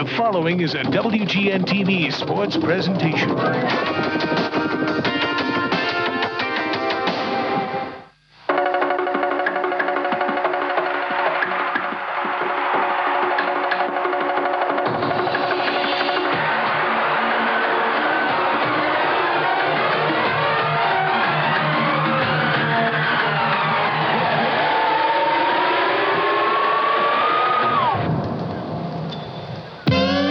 The following is a WGN-TV sports presentation.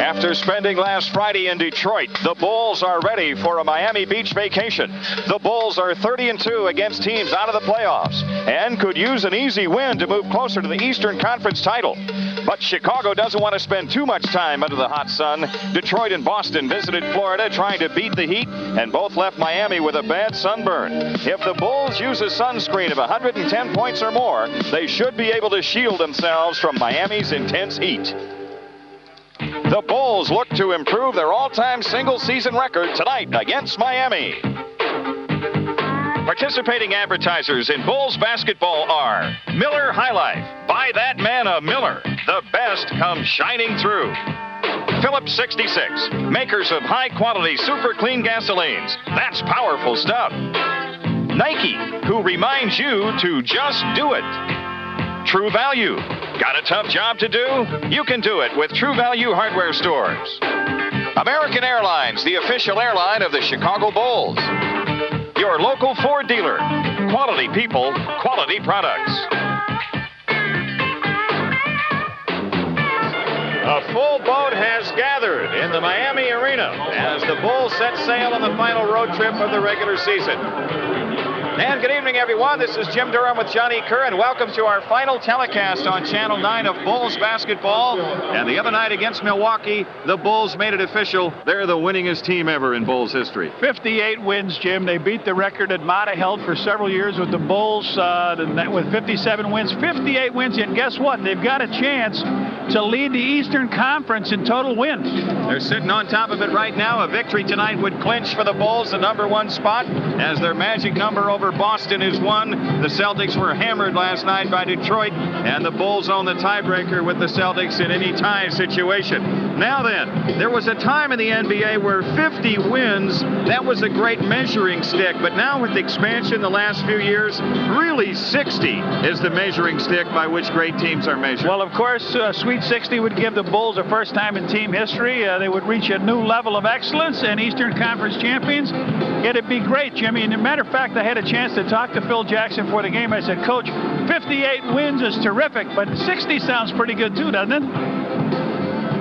After spending last Friday in Detroit, the Bulls are ready for a Miami Beach vacation. The Bulls are 30-2 against teams out of the playoffs and could use an easy win to move closer to the Eastern Conference title. But Chicago doesn't want to spend too much time under the hot sun. Detroit and Boston visited Florida trying to beat the heat, and both left Miami with a bad sunburn. If the Bulls use a sunscreen of 110 points or more, they should be able to shield themselves from Miami's intense heat. The Bulls look to improve their all-time single-season record tonight against Miami. Participating advertisers in Bulls basketball are Miller High Life. Buy that man a Miller. The best comes shining through. Phillips 66, makers of high-quality super clean gasolines. That's powerful stuff. Nike, who reminds you to just do it. True Value. Got a tough job to do? You can do it with True Value hardware stores. American Airlines, the official airline of the Chicago Bulls. Your local Ford dealer. Quality people, quality products. A full boat has gathered in the Miami Arena as the Bulls set sail on the final road trip of the regular season. And good evening, everyone. This is Jim Durham with Johnny Kerr, and welcome to our final telecast on Channel 9 of Bulls basketball. And the other night against Milwaukee, the Bulls made it official. They're the winningest team ever in Bulls history. 58 wins, Jim. They beat the record that Mata held for several years with the Bulls with 57 wins. 58 wins, and guess what? They've got a chance to lead the Eastern Conference in total wins. They're sitting on top of it right now. A victory tonight would clinch for the Bulls the #1 spot as their magic number over Boston is 1. The Celtics were hammered last night by Detroit, and the Bulls own the tiebreaker with the Celtics in any tie situation. Now then, there was a time in the NBA where 50 wins, that was a great measuring stick, but now with the expansion the last few years, really 60 is the measuring stick by which great teams are measured. Well, of course, Sweet 60 would give the Bulls a first time in team history. They would reach a new level of excellence and Eastern Conference champions. It'd be great, Jimmy. And as a matter of fact, I had a chance to talk to Phil Jackson before the game. I said, Coach, 58 wins is terrific, but 60 sounds pretty good too, doesn't it?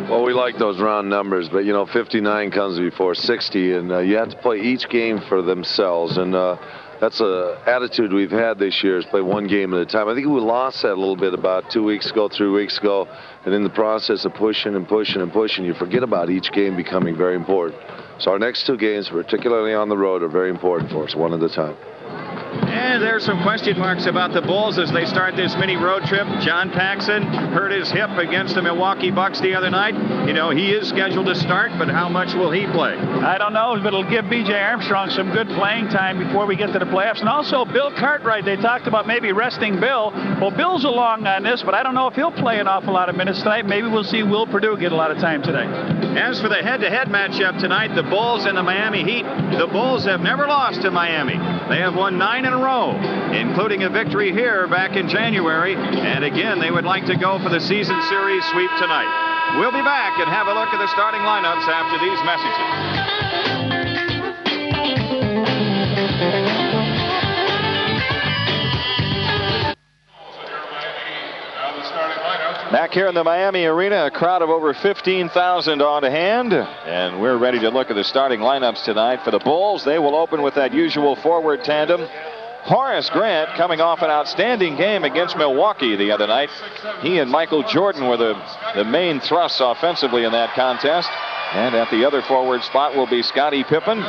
Well, we like those round numbers, but, 59 comes before 60, and you have to play each game for themselves. And that's an attitude we've had this year, is play one game at a time. I think we lost that a little bit about 2 weeks ago, 3 weeks ago, and in the process of pushing and pushing and pushing, you forget about each game becoming very important. So our next 2 games, particularly on the road, are very important for us, one at a time. And there's some question marks about the Bulls as they start this mini road trip. John Paxson hurt his hip against the Milwaukee Bucks the other night. He is scheduled to start, but how much will he play? I don't know, but it'll give B.J. Armstrong some good playing time before we get to the playoffs. And also Bill Cartwright, they talked about maybe resting Bill. Well, Bill's along on this, but I don't know if he'll play an awful lot of minutes tonight. Maybe we'll see Will Perdue get a lot of time today. As for the head-to-head matchup tonight, the Bulls and the Miami Heat, the Bulls have never lost to Miami. They have won 9 in a row, including a victory here back in January. And again, they would like to go for the season series sweep tonight. We'll be back and have a look at the starting lineups after these messages. Back here in the Miami Arena, a crowd of over 15,000 on hand, and we're ready to look at the starting lineups tonight for the Bulls. They will open with that usual forward tandem. Horace Grant coming off an outstanding game against Milwaukee the other night. He and Michael Jordan were the main thrusts offensively in that contest. And at the other forward spot will be Scottie Pippen.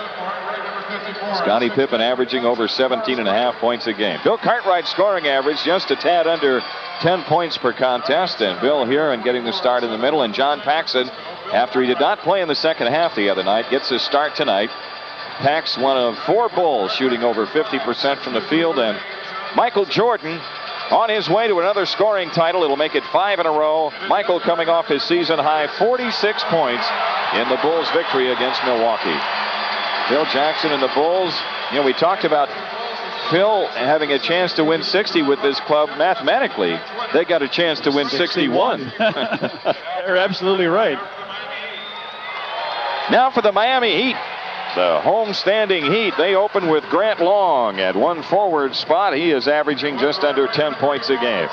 Scottie Pippen averaging over 17.5 points a game. Bill Cartwright's scoring average just a tad under 10 points per contest. And Bill here and getting the start in the middle. And John Paxson, after he did not play in the second half the other night, gets his start tonight. Pax, one of 4 Bulls shooting over 50% from the field. And Michael Jordan on his way to another scoring title. It'll make it 5 in a row. Michael coming off his season-high 46 points in the Bulls' victory against Milwaukee. Phil Jackson and the Bulls, we talked about Phil having a chance to win 60 with this club. Mathematically, they got a chance to win 61. You're absolutely right. Now for the Miami Heat. The home-standing Heat, they open with Grant Long at one forward spot. He is averaging just under 10 points a game.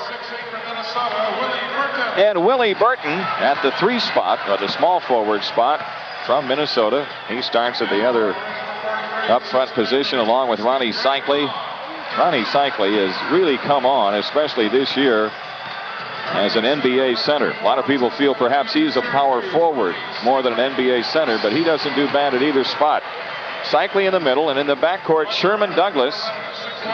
And Willie Burton at the 3 spot, or the small forward spot, from Minnesota. He starts at the other up front position along with Rony Seikaly. Rony Seikaly has really come on, especially this year, as an NBA center. A lot of people feel perhaps he's a power forward more than an NBA center, but he doesn't do bad at either spot. Seikaly in the middle, and in the backcourt, Sherman Douglas.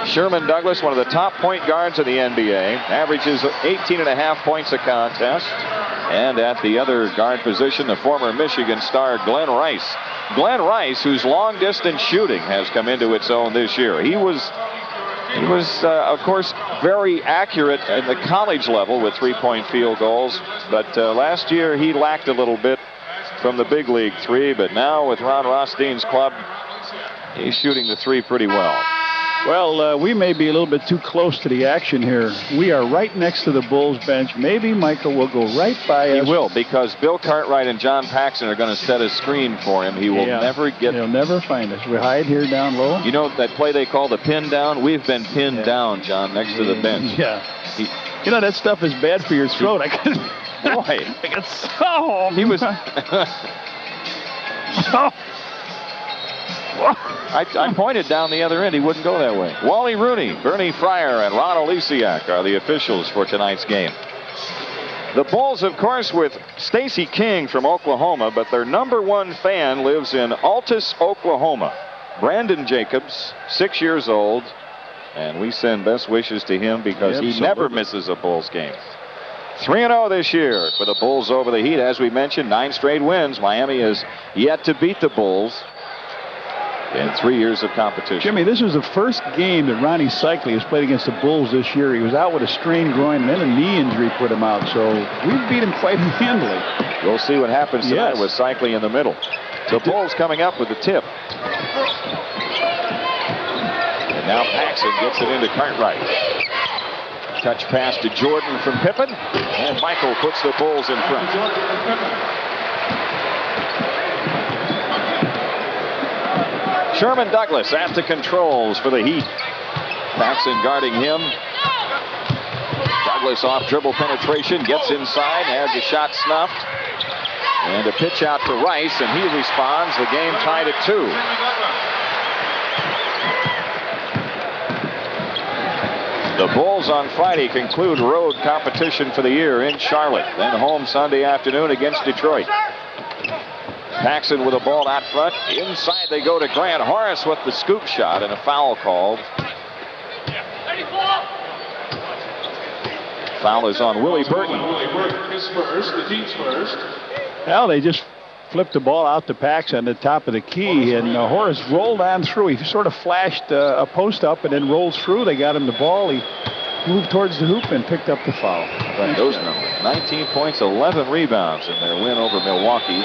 Sherman Douglas, one of the top point guards in the NBA, averages 18.5 points a contest. And at the other guard position, the former Michigan star Glenn Rice. Glenn Rice, whose long-distance shooting has come into its own this year. He was, of course, very accurate at the college level with 3-point field goals. But last year, he lacked a little bit from the big league 3. But now with Ron Rothstein's club, he's shooting the 3 pretty well. Well, we may be a little bit too close to the action here. We are right next to the Bulls bench. Maybe Michael will go right by us. He will, because Bill Cartwright and John Paxson are going to set a screen for him. He will never get... He'll never find us. We hide here down low. You know that play they call the pin down? We've been pinned down, John, next to the bench. Yeah. That stuff is bad for your throat. Boy. I got so... He was... I pointed down the other end. He wouldn't go that way. Wally Rooney, Bernie Fryer, and Ron Olesiak are the officials for tonight's game. The Bulls, of course, with Stacey King from Oklahoma, but their #1 fan lives in Altus, Oklahoma. Brandon Jacobs, 6 years old, and we send best wishes to him because he never misses a Bulls game. 3-0 this year for the Bulls over the Heat. As we mentioned, 9 straight wins. Miami has yet to beat the Bulls in 3 years of competition. Jimmy, this was the first game that Rony Seikaly has played against the Bulls this year. He was out with a strained groin, and then a knee injury put him out. So we beat him quite handily. We'll see what happens tonight with Seikaly in the middle. The Bulls coming up with the tip. And now Paxson gets it into Cartwright. Touch pass to Jordan from Pippen, and Michael puts the Bulls in front. Sherman Douglas at the controls for the Heat. Paxson guarding him. Douglas off dribble penetration, gets inside, has the shot snuffed. And a pitch out to Rice, and he responds. The game tied at 2. The Bulls on Friday conclude road competition for the year in Charlotte. Then home Sunday afternoon against Detroit. Paxson with a ball out front. Inside they go to Grant. Horace with the scoop shot and a foul called. Foul is on Willie Burton. Willie Burton is first, the team's first. Well, they just flipped the ball out to Paxson at the top of the key, and Horace rolled on through. He sort of flashed a post up and then rolled through. They got him the ball. He moved towards the hoop and picked up the foul. But those numbers: 19 points, 11 rebounds in their win over Milwaukee.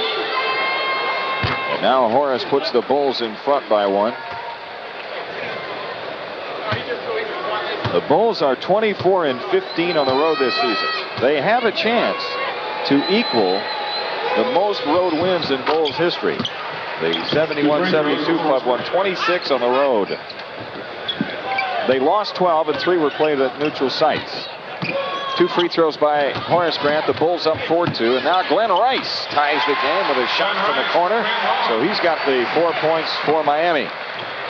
And now Horace puts the Bulls in front by 1. The Bulls are 24-15 on the road this season. They have a chance to equal the most road wins in Bulls history. The 71-72 club won 26 on the road. They lost 12 and 3 were played at neutral sites. 2 free throws by Horace Grant. The Bulls up 4-2. And now Glenn Rice ties the game with a shot from the corner. So he's got the 4 points for Miami.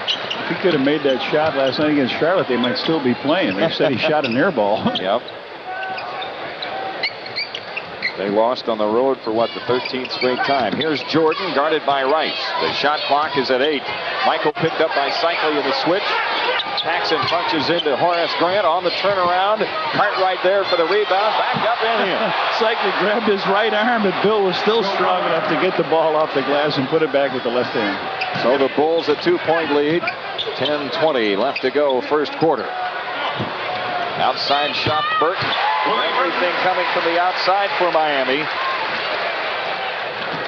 If he could have made that shot last night against Charlotte, they might still be playing. They said he shot an air ball. Yep. They lost on the road for, the 13th straight time. Here's Jordan, guarded by Rice. The shot clock is at 8. Michael picked up by Seikaly in the switch. Paxson punches into Horace Grant on the turnaround. Cartwright there for the rebound. Back up in here. Seikaly grabbed his right arm, but Bill was still strong enough to get the ball off the glass and put it back with the left hand. So the Bulls a 2-point lead. 10-20 left to go, first quarter. Outside shot, Burton. Everything coming from the outside for Miami.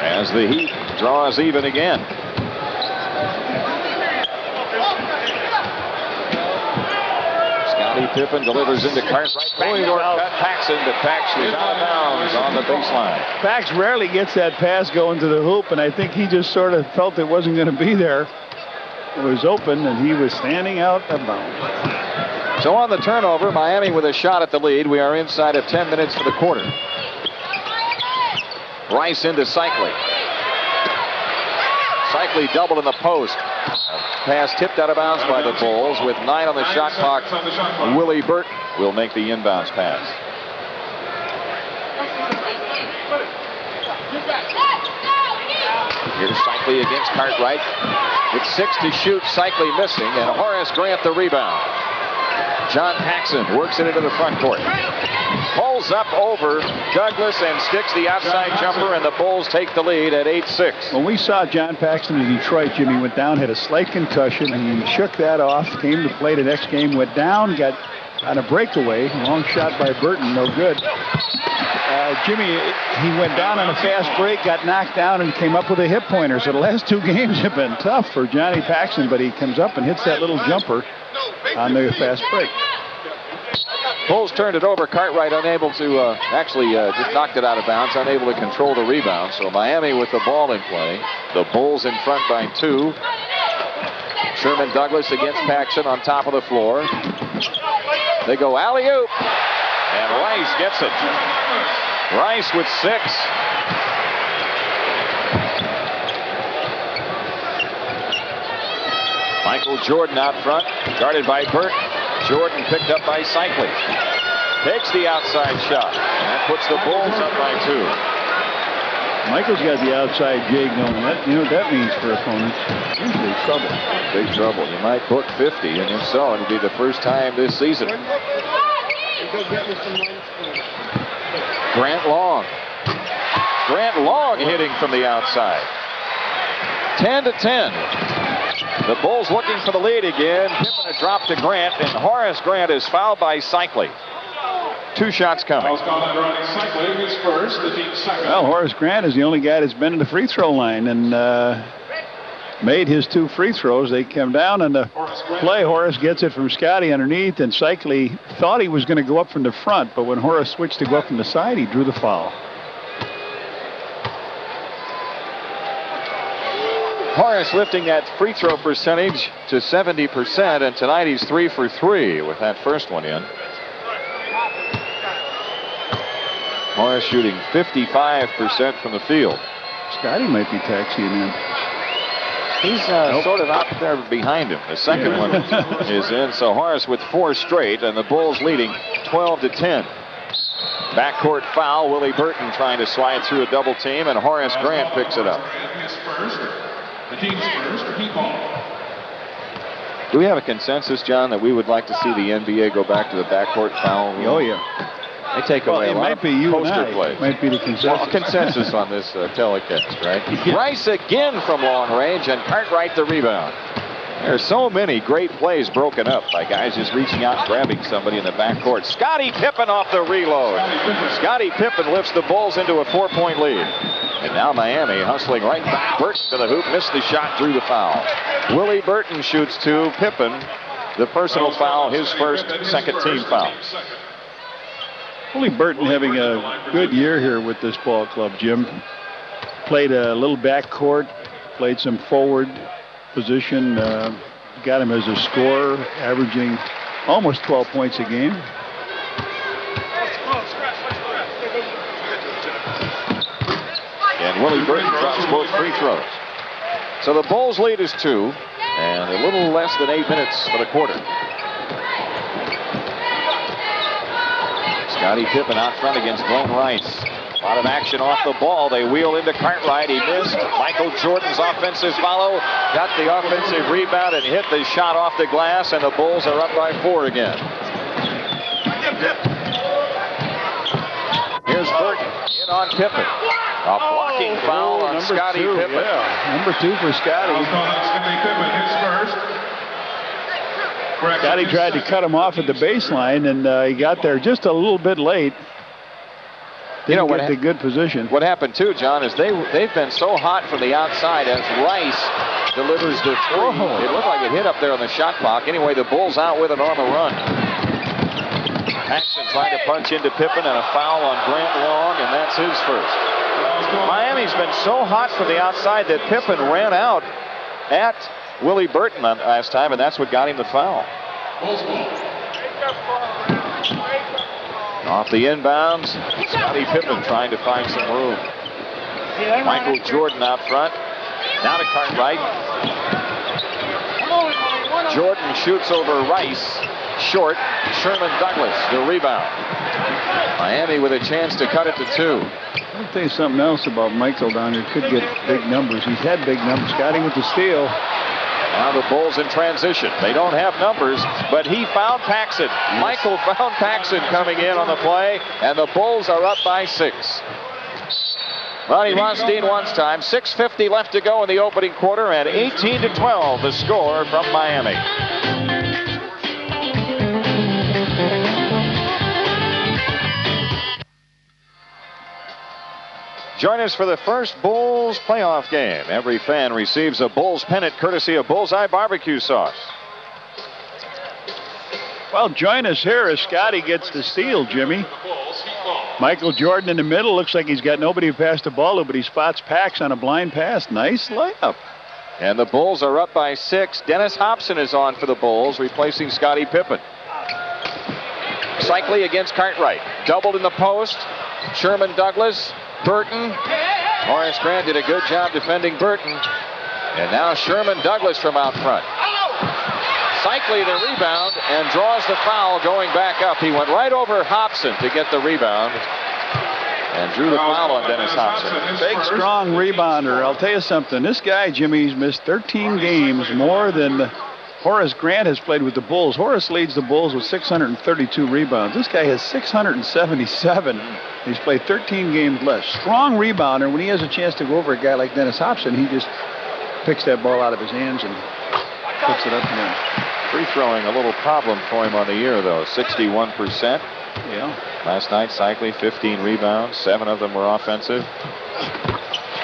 As the Heat draws even again. Scottie Pippen delivers into Cartwright. Backdoor cut Paxson, but Paxson is out of bounds on the baseline. Pax rarely gets that pass going to the hoop, and I think he just sort of felt it wasn't going to be there. It was open, and he was standing out of bounds. So on the turnover, Miami with a shot at the lead. We are inside of 10 minutes for the quarter. Rice into Seikaly. Seikaly doubled in the post. Pass tipped out of bounds by the Bulls with 9 on the shot clock. Willie Burton will make the inbounds pass. Here's Seikaly against Cartwright. With 6 to shoot, Seikaly missing, and Horace Grant the rebound. John Paxson works it into the front court. Pulls up over Douglas and sticks the outside jumper, and the Bulls take the lead at 8-6. When we saw John Paxson in Detroit, Jimmy went down, had a slight concussion. He shook that off, came to play the next game, went down, got on a breakaway. Long shot by Burton, no good. Jimmy, he went down on a fast break, got knocked down, and came up with a hip pointer. So the last 2 games have been tough for Johnny Paxson, but he comes up and hits that little jumper on the fast break. Bulls turned it over. Cartwright unable to just knocked it out of bounds, unable to control the rebound. So Miami with the ball in play. The Bulls in front by 2. Sherman Douglas against Paxson on top of the floor. They go alley-oop, and Rice gets it. Rice with 6. Michael Jordan out front, guarded by Burton. Jordan picked up by Seikaly. Takes the outside shot and puts the Bulls up by 2. Michael's got the outside jig going. You know what that means for opponents? Usually trouble. Big trouble. You might book 50, and if so, it'll be the first time this season. Grant Long. Grant Long hitting from the outside. 10-10. The Bulls looking for the lead again. Pippen a drop to Grant, and Horace Grant is fouled by Seikaly. 2 shots coming. Well, Horace Grant is the only guy that's been in the free throw line and made his 2 free throws. They come down on the play. Horace gets it from Scottie underneath, and Seikaly thought he was going to go up from the front, but when Horace switched to go up from the side, he drew the foul. Horace lifting that free throw percentage to 70%, and tonight he's 3 for 3 with that first one in. Horace shooting 55% from the field. Scottie might be taxiing in. He's sort of out there behind him. The second one is in, so Horace with 4 straight, and the Bulls leading 12-10. Backcourt foul, Willie Burton trying to slide through a double team, and Horace Grant picks it up. The team's first, Heat ball. Do we have a consensus, John, that we would like to see the NBA go back to the backcourt foul rule? Oh, yeah. They take away a lot of poster plays. It might be the consensus. Well, consensus on this telecast, right? Yeah. Rice again from long range, and Cartwright the rebound. There are so many great plays broken up by guys just reaching out and grabbing somebody in the backcourt. Scottie Pippen off the reload. Scottie Pippen lifts the Bulls into a 4-point lead. And now Miami hustling right back. Burton to the hoop, missed the shot, drew the foul. Willie Burton shoots 2. Pippen, the personal foul, his first second team foul. Willie Burton having a good year here with this ball club, Jim. Played a little backcourt, played some forward position, got him as a scorer, averaging almost 12 points a game. And Willie Burton drops both free throws. So the Bulls lead is 2, and a little less than 8 minutes for the quarter. Scottie Pippen out front against Glenn Rice. A lot of action off the ball. They wheel into Cartwright. He missed. Michael Jordan's offensive follow. Got the offensive rebound and hit the shot off the glass, and the Bulls are up by 4 again. Here's Burton in on Pippen. A blocking foul on Scottie Pippen. Yeah. Number 2 for Scottie. Scottie Pippen, his first. Scottie tried to cut him off at the baseline, and he got there just a little bit late. Didn't get the good position. What happened too, John, is they've been so hot from the outside as Rice delivers the three. It looked like it hit up there on the shot clock. Anyway, the Bulls out with it on the run. Paxson trying to punch into Pippen, and a foul on Grant Long, and that's his first. Miami's been so hot from the outside that Pippen ran out at Willie Burton last time, and that's what got him the foul. Off the inbounds, Scottie Pippen trying to find some room. Michael Jordan out front. Now to Cartwright. Jordan shoots over Rice. Short. Sherman Douglas, the rebound. Miami with a chance to cut it to 2. I'll tell you something else about Michael down here. Could get big numbers. He's had big numbers. Scottie with the steal. Now the Bulls in transition. They don't have numbers, but he found Paxson. Yes. Michael found Paxson coming in on the play, and the Bulls are up by 6. Ronnie Rothstein wants time. 6:50 left to go in the opening quarter, and 18-12 the score from Miami. Join us for the first Bulls playoff game. Every fan receives a Bulls pennant courtesy of Bullseye Barbecue Sauce. Well, join us here as Scottie gets the steal, Jimmy. Michael Jordan in the middle. Looks like he's got nobody to pass the ball to, but he spots Pax on a blind pass. Nice layup. And the Bulls are up by 6. Dennis Hobson is on for the Bulls, replacing Scottie Pippen. Seikaly against Cartwright. Doubled in the post. Sherman Douglas. Burton. Horace Grant did a good job defending Burton. And now Sherman Douglas from out front. Seikaly the rebound and draws the foul going back up. He went right over Hobson to get the rebound and drew the foul on Dennis Hobson. Big, strong rebounder. I'll tell you something. This guy, Jimmy, he's missed 13 games, more than Horace Grant has played with the Bulls. Horace leads the Bulls with 632 rebounds. This guy has 677. He's played 13 games less. Strong rebounder. When he has a chance to go over a guy like Dennis Hobson, he just picks that ball out of his hands and puts it up and in. Free throwing a little problem for him on the year, though. 61%. Yeah. Last night, Seikaly 15 rebounds. 7 of them were offensive.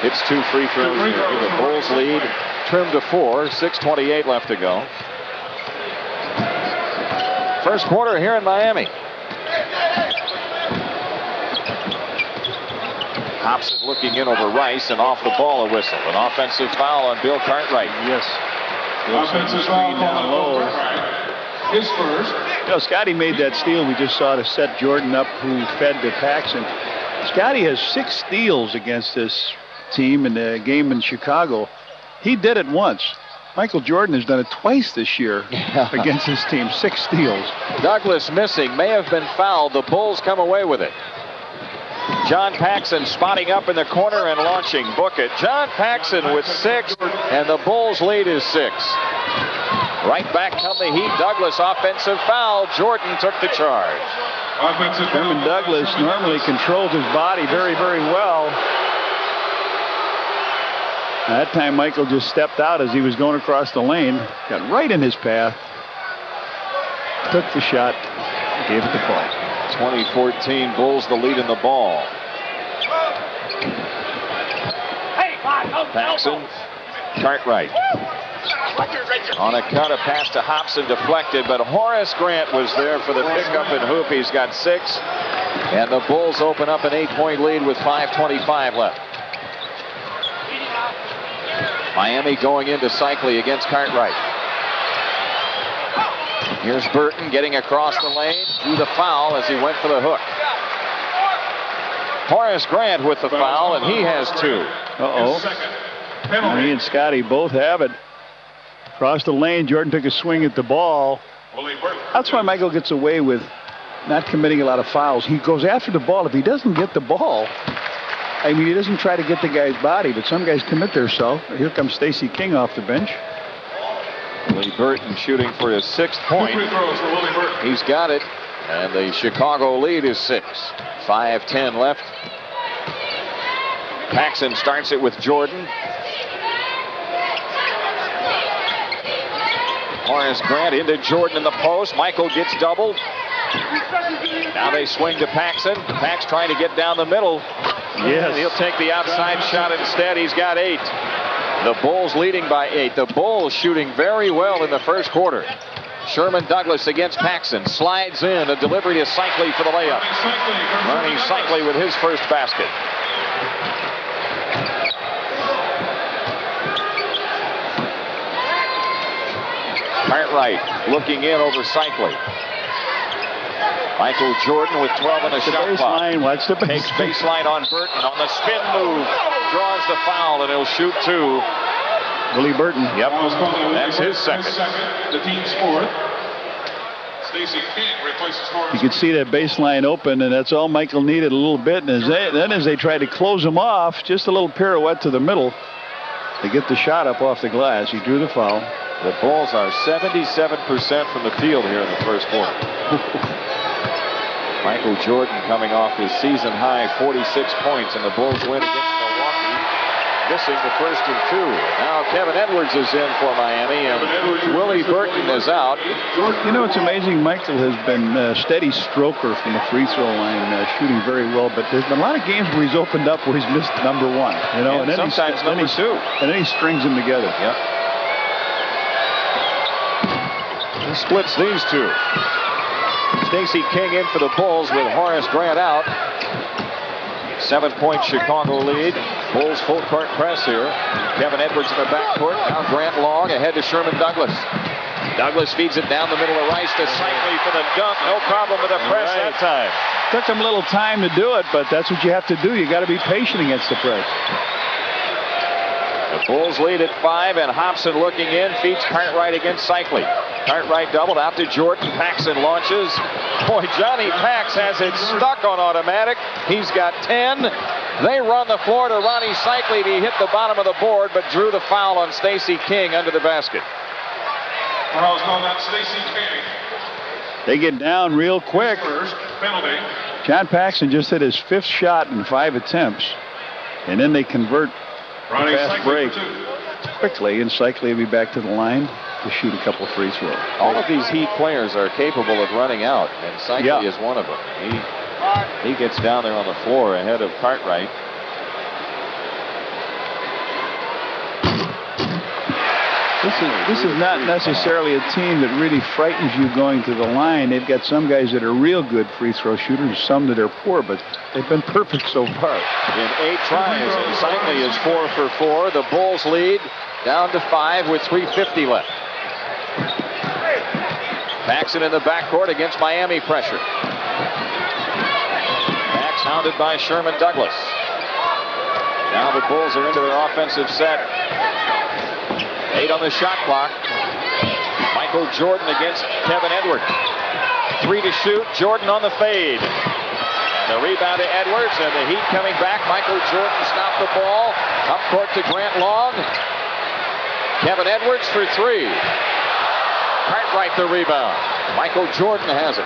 Hits 2 free throws. The Bulls lead trimmed to 4. 6:28 left to go. First quarter here in Miami. Hobson looking in over Rice, and off the ball a whistle. An offensive foul on Bill Cartwright. Yes. Offensive foul down low. His first. You know, Scottie made that steal we just saw to set Jordan up, who fed to Paxson. Scottie has 6 steals against this team in the game in Chicago. He did it once. Michael Jordan has done it twice this year against his team. 6 steals. Douglas missing, may have been fouled. The Bulls come away with it. John Paxson spotting up in the corner and launching. Book it. John Paxson with 6, and the Bulls lead is 6. Right back come the Heat. Douglas offensive foul. Jordan took the charge. Sherman Douglas normally controls his body very, very well. That time Michael just stepped out as he was going across the lane. Got right in his path. Took the shot. Gave it the ball. 2014 Bulls the lead in the ball. Paxson. Cartwright. On a cut, a pass to Hobson deflected, but Horace Grant was there for the pickup and hoop. He's got 6. And the Bulls open up an 8-point lead with 5:25 left. Miami going into Seikaly against Cartwright. Here's Burton getting across the lane. Drew the foul as he went for the hook. Horace Grant with the foul, and he has 2. He and Scottie both have it. Across the lane, Jordan took a swing at the ball. That's why Michael gets away with not committing a lot of fouls. He goes after the ball. If he doesn't get the ball, I mean, he doesn't try to get the guy's body, but some guys commit themselves. Here comes Stacey King off the bench. Willie Burton shooting for his 6th point. He's got it, and the Chicago lead is 6. 5:10 left. Paxson starts it with Jordan. Horace Grant into Jordan in the post. Michael gets doubled. Now they swing to Paxson. Pax trying to get down the middle. Yes. He'll take the outside shot instead. He's got 8. The Bulls leading by 8. The Bulls shooting very well in the first quarter. Sherman Douglas against Paxson. Slides in. A delivery to Seikaly for the layup. Rony Seikaly with his first basket. Cartwright looking in over Seikaly. Michael Jordan with 12 on the shot clock. Watch the Takes baseline on Burton on the spin move. Draws the foul, and he'll shoot 2. Willie Burton. Yep. That's his second. The team's 4th. Stacey King replaces Horace. You could see that baseline open, and that's all Michael needed, a little bit. And as they tried to close him off, just a little pirouette to the middle to get the shot up off the glass. He drew the foul. The Bulls are 77% from the field here in the first quarter. Michael Jordan coming off his season high 46 points, and the Bulls win against Milwaukee, missing the first and 2. Now Kevin Edwards is in for Miami, and Willie Burton is out. You know, it's amazing. Michael has been a steady stroker from the free throw line, shooting very well. But there's been a lot of games where he's opened up where he's missed number 1. You know, and then sometimes number 2, and then he strings them together. Yep. He splits these 2. Stacey King in for the Bulls with Horace Grant out. 7-point Chicago lead. Bulls full court press here. Kevin Edwards in the backcourt. Now Grant long ahead to Sherman Douglas. Douglas feeds it down the middle of Rice to Seikaly for the dunk. No problem with the press that time. Took him a little time to do it, but that's what you have to do. You got to be patient against the press. The Bulls lead at 5, and Hobson looking in, feeds Cartwright against Seikaly. Cartwright doubled out to Jordan. Paxson launches. Boy, Johnny Pax has it stuck on automatic. He's got 10. They run the floor to Rony Seikaly. He hit the bottom of the board, but drew the foul on Stacey King under the basket. Fouls called on Stacey King. They get down real quick. First penalty. John Paxson just hit his 5th shot in 5 attempts, and then they convert Rony fast break quickly, and Seikaly will be back to the line to shoot a couple free throws. All of these Heat players are capable of running out, and Seikaly is one of them. He gets down there on the floor ahead of Cartwright. This is not necessarily a team that really frightens you going to the line. They've got some guys that are real good free throw shooters, some that are poor, but they've been perfect so far. In 8 tries, and Seikaly is 4 for 4. The Bulls lead down to 5 with 3:50 left. Paxson in the backcourt against Miami pressure. Pax hounded by Sherman Douglas. Now the Bulls are into their offensive set. 8 on the shot clock. Michael Jordan against Kevin Edwards. 3 to shoot. Jordan on the fade. And the rebound to Edwards, and the Heat coming back. Michael Jordan stopped the ball. Up court to Grant Long. Kevin Edwards for 3. Cartwright the rebound. Michael Jordan has it.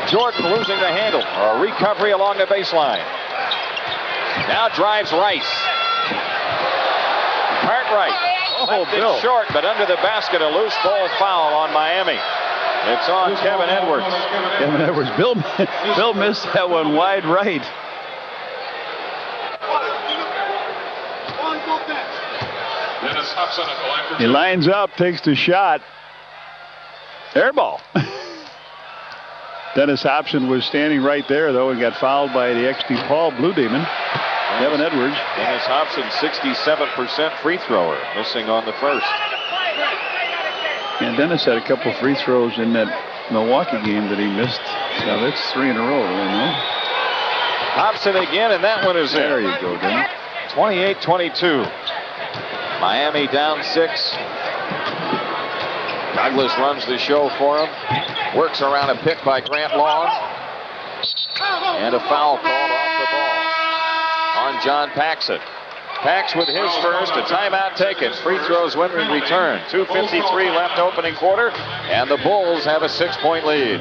Jordan losing the handle. A recovery along the baseline. Now drives Rice. Cartwright. Left it short, but under the basket, a loose ball foul on Miami. It's on Kevin Edwards. Kevin Edwards. Bill missed that one wide right. He lines up, takes the shot. Air ball. Dennis Hobson was standing right there, though, and got fouled by the XT Paul Blue Demon, Kevin Edwards. Dennis Hobson, 67% free thrower, missing on the first. And Dennis had a couple free throws in that Milwaukee game that he missed. So that's 3 in a row, you know. Hobson again, and that one is in. There you go, Dennis. 28-22. Miami down 6. Douglas runs the show for him. Works around a pick by Grant Long. And a foul called off the ball on John Paxson. Pax with his first, a timeout taken. Free throws when we return. 2:53 left opening quarter, and the Bulls have a 6-point lead.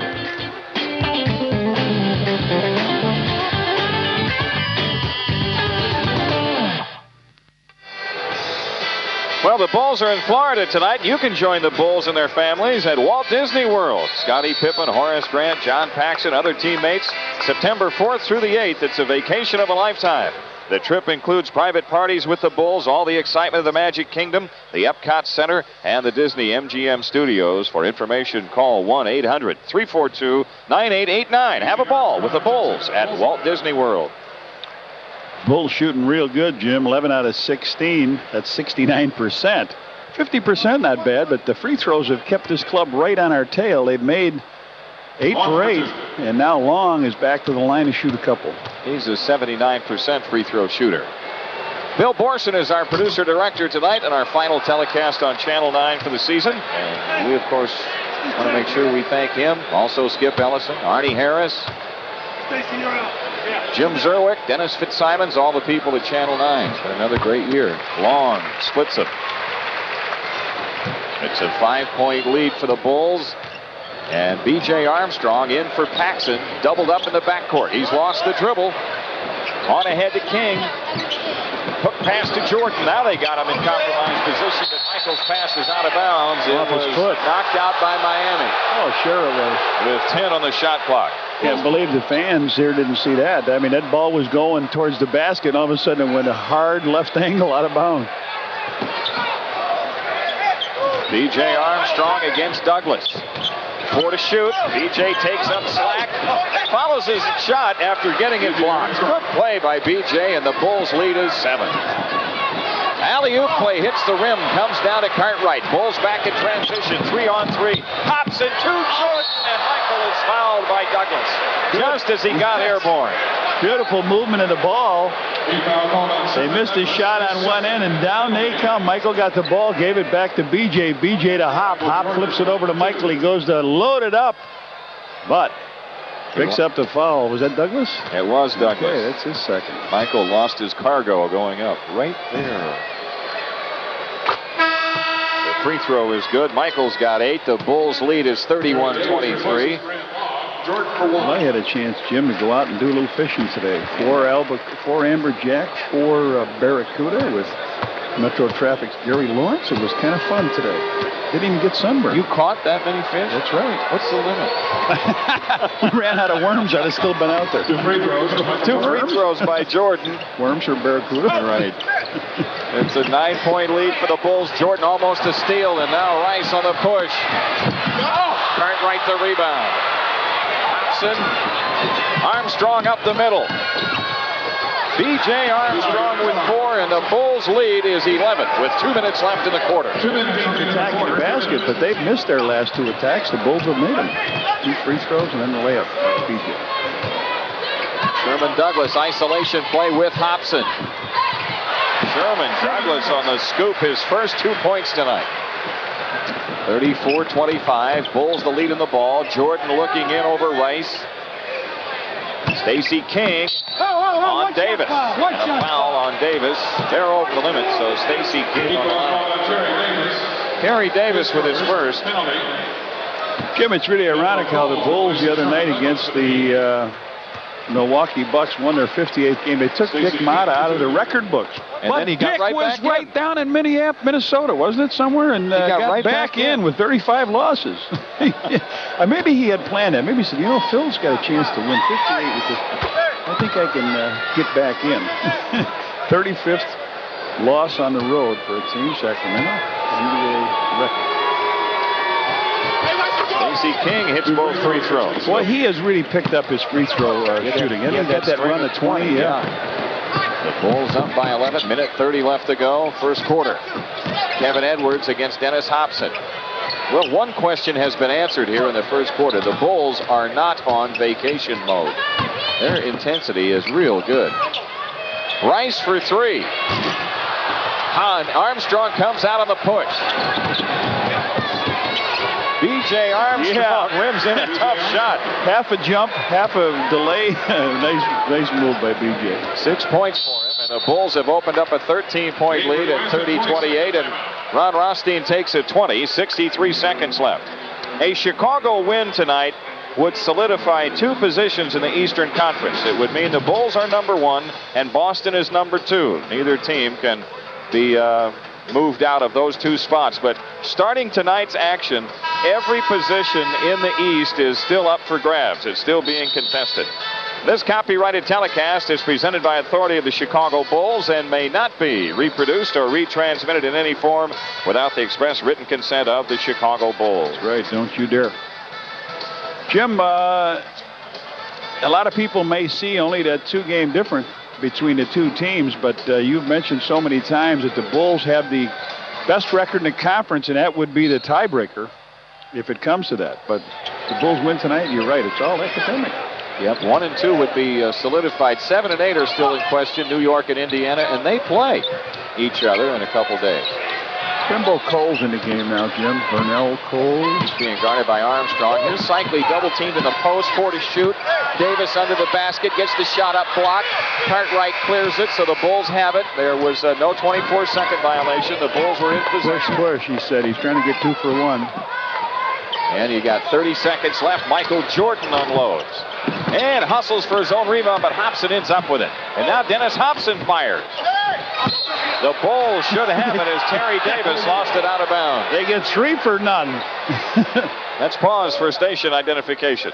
Well, the Bulls are in Florida tonight. You can join the Bulls and their families at Walt Disney World. Scottie Pippen, Horace Grant, John Paxson, other teammates. September 4th through the 8th. It's a vacation of a lifetime. The trip includes private parties with the Bulls, all the excitement of the Magic Kingdom, the Epcot Center, and the Disney MGM Studios. For information, call 1-800-342-9889. Have a ball with the Bulls at Walt Disney World. Bulls shooting real good, Jim. 11 out of 16. That's 69%. 50% not bad, but the free throws have kept this club right on our tail. They've made 8 for 8, and now Long is back to the line to shoot a couple. He's a 79% free throw shooter. Bill Borson is our producer-director tonight and our final telecast on Channel 9 for the season. And we, of course, want to make sure we thank him. Also Skip Ellison, Arnie Harris, Stacey, you're out. Jim Zerwick, Dennis Fitzsimons, all the people at Channel 9. It's been another great year. Long splits it. It's a 5-point lead for the Bulls. And B.J. Armstrong in for Paxson, doubled up in the backcourt. He's lost the dribble. On ahead to King. Hook pass to Jordan. Now they got him in compromised position, but Michael's pass is out of bounds. It was knocked out by Miami. Oh, sure it was. With 10 on the shot clock. Can't believe the fans here didn't see that. I mean, that ball was going towards the basket, and all of a sudden it went a hard left angle out of bounds. B.J. Armstrong against Douglas. 4 to shoot. B.J. takes up slack. Follows his shot after getting it blocked. Good play by B.J. and the Bulls lead is 7. Alley-oop play hits the rim. Comes down to Cartwright. Bulls back in transition. 3-on-3. Hobson too short. And Michael is fouled by Douglas. Just as he got airborne. Beautiful movement of the ball. They missed his shot on one end, and down they come. Michael got the ball, gave it back to B.J. B.J. to Hop. Hop flips it over to Michael. He goes to load it up, but picks up the foul. Was that Douglas? It was Douglas. Okay, that's his second. Michael lost his cargo going up right there. The free throw is good. Michael's got 8. The Bulls lead is 31-23. I had a chance, Jim, to go out and do a little fishing today. 4 amberjack, 4 barracuda with Metro Traffic's Gary Lawrence. It was kind of fun today. Didn't even get sunburned. You caught that many fish? That's right. What's the limit? We ran out of worms. I'd have still been out there. 2 free throws. 2 free throws by Jordan. Worms or barracuda? Right. It's a 9-point lead for the Bulls. Jordan almost a steal, and now Rice on the push. Cartwright the rebound. Armstrong up the middle. B.J. Armstrong with 4, and the Bulls lead is 11 with 2 minutes left in the quarter. Attacking the basket, but they've missed their last 2 attacks. The Bulls have made them. 2 free throws and then the layup. B.J. Sherman Douglas isolation play with Hobson. Sherman Douglas on the scoop, his first 2 points tonight. 34-25. Bulls the lead in the ball. Jordan looking in over Rice. Stacey King on Davis. And a foul on Davis. They're over the limit, so Stacey King on the line. Kerry Davis with his first. Jim, it's really ironic how the Bulls the other night against the Milwaukee Bucks won their 58th game. They took Dick Motta out of the record books. And then he got Dick right was back right in. down in Minnesota, wasn't it, somewhere? And got right back in with 35 losses. Maybe he had planned that. Maybe he said, Phil's got a chance to win 58 with this. I think I can get back in. 35th loss on the road for a team, Sacramento. NBA record. Stacey King hits both free throws. Boy, he has really picked up his free throw shooting. And he got that run at 20, yeah. The Bulls up by 11, minute 30 left to go, first quarter. Kevin Edwards against Dennis Hobson. Well, one question has been answered here in the first quarter. The Bulls are not on vacation mode. Their intensity is real good. Rice for 3. Armstrong comes out on the push. B.J. Armstrong rims in a tough shot. Half a jump, half a delay. nice move by B.J. 6 points for him, and the Bulls have opened up a 13-point lead at 30-28, and Ron Rothstein takes it 20, 63 seconds left. A Chicago win tonight would solidify 2 positions in the Eastern Conference. It would mean the Bulls are number 1 and Boston is number 2. Neither team can be moved out of those two spots. But starting tonight's action, every position in the East is still up for grabs. It's still being contested. This copyrighted telecast is presented by authority of the Chicago Bulls and may not be reproduced or retransmitted in any form without the express written consent of the Chicago Bulls. Right, don't you dare. Jim, a lot of people may see only that 2-game difference between the two teams, but you've mentioned so many times that the Bulls have the best record in the conference, and that would be the tiebreaker if it comes to that. But the Bulls win tonight, you're right, it's all academic. Yep, 1 and 2 would be solidified. 7 and 8 are still in question, New York and Indiana, and they play each other in a couple days. Kimbo Cole's in the game now, Jim. Burnell Cole. He's being guarded by Armstrong. Here's Seikaly double teamed in the post, 4 to shoot. Davis under the basket, gets the shot up blocked. Cartwright clears it, so the Bulls have it. There was no 24-second violation. The Bulls were in possession. Push, he said. He's trying to get 2 for 1. And you got 30 seconds left. Michael Jordan unloads. And hustles for his own rebound, but Hobson ends up with it. And now Dennis Hobson fires. The Bulls should have it as Terry Davis lost it out of bounds. They get 3 for none. Let's pause for station identification.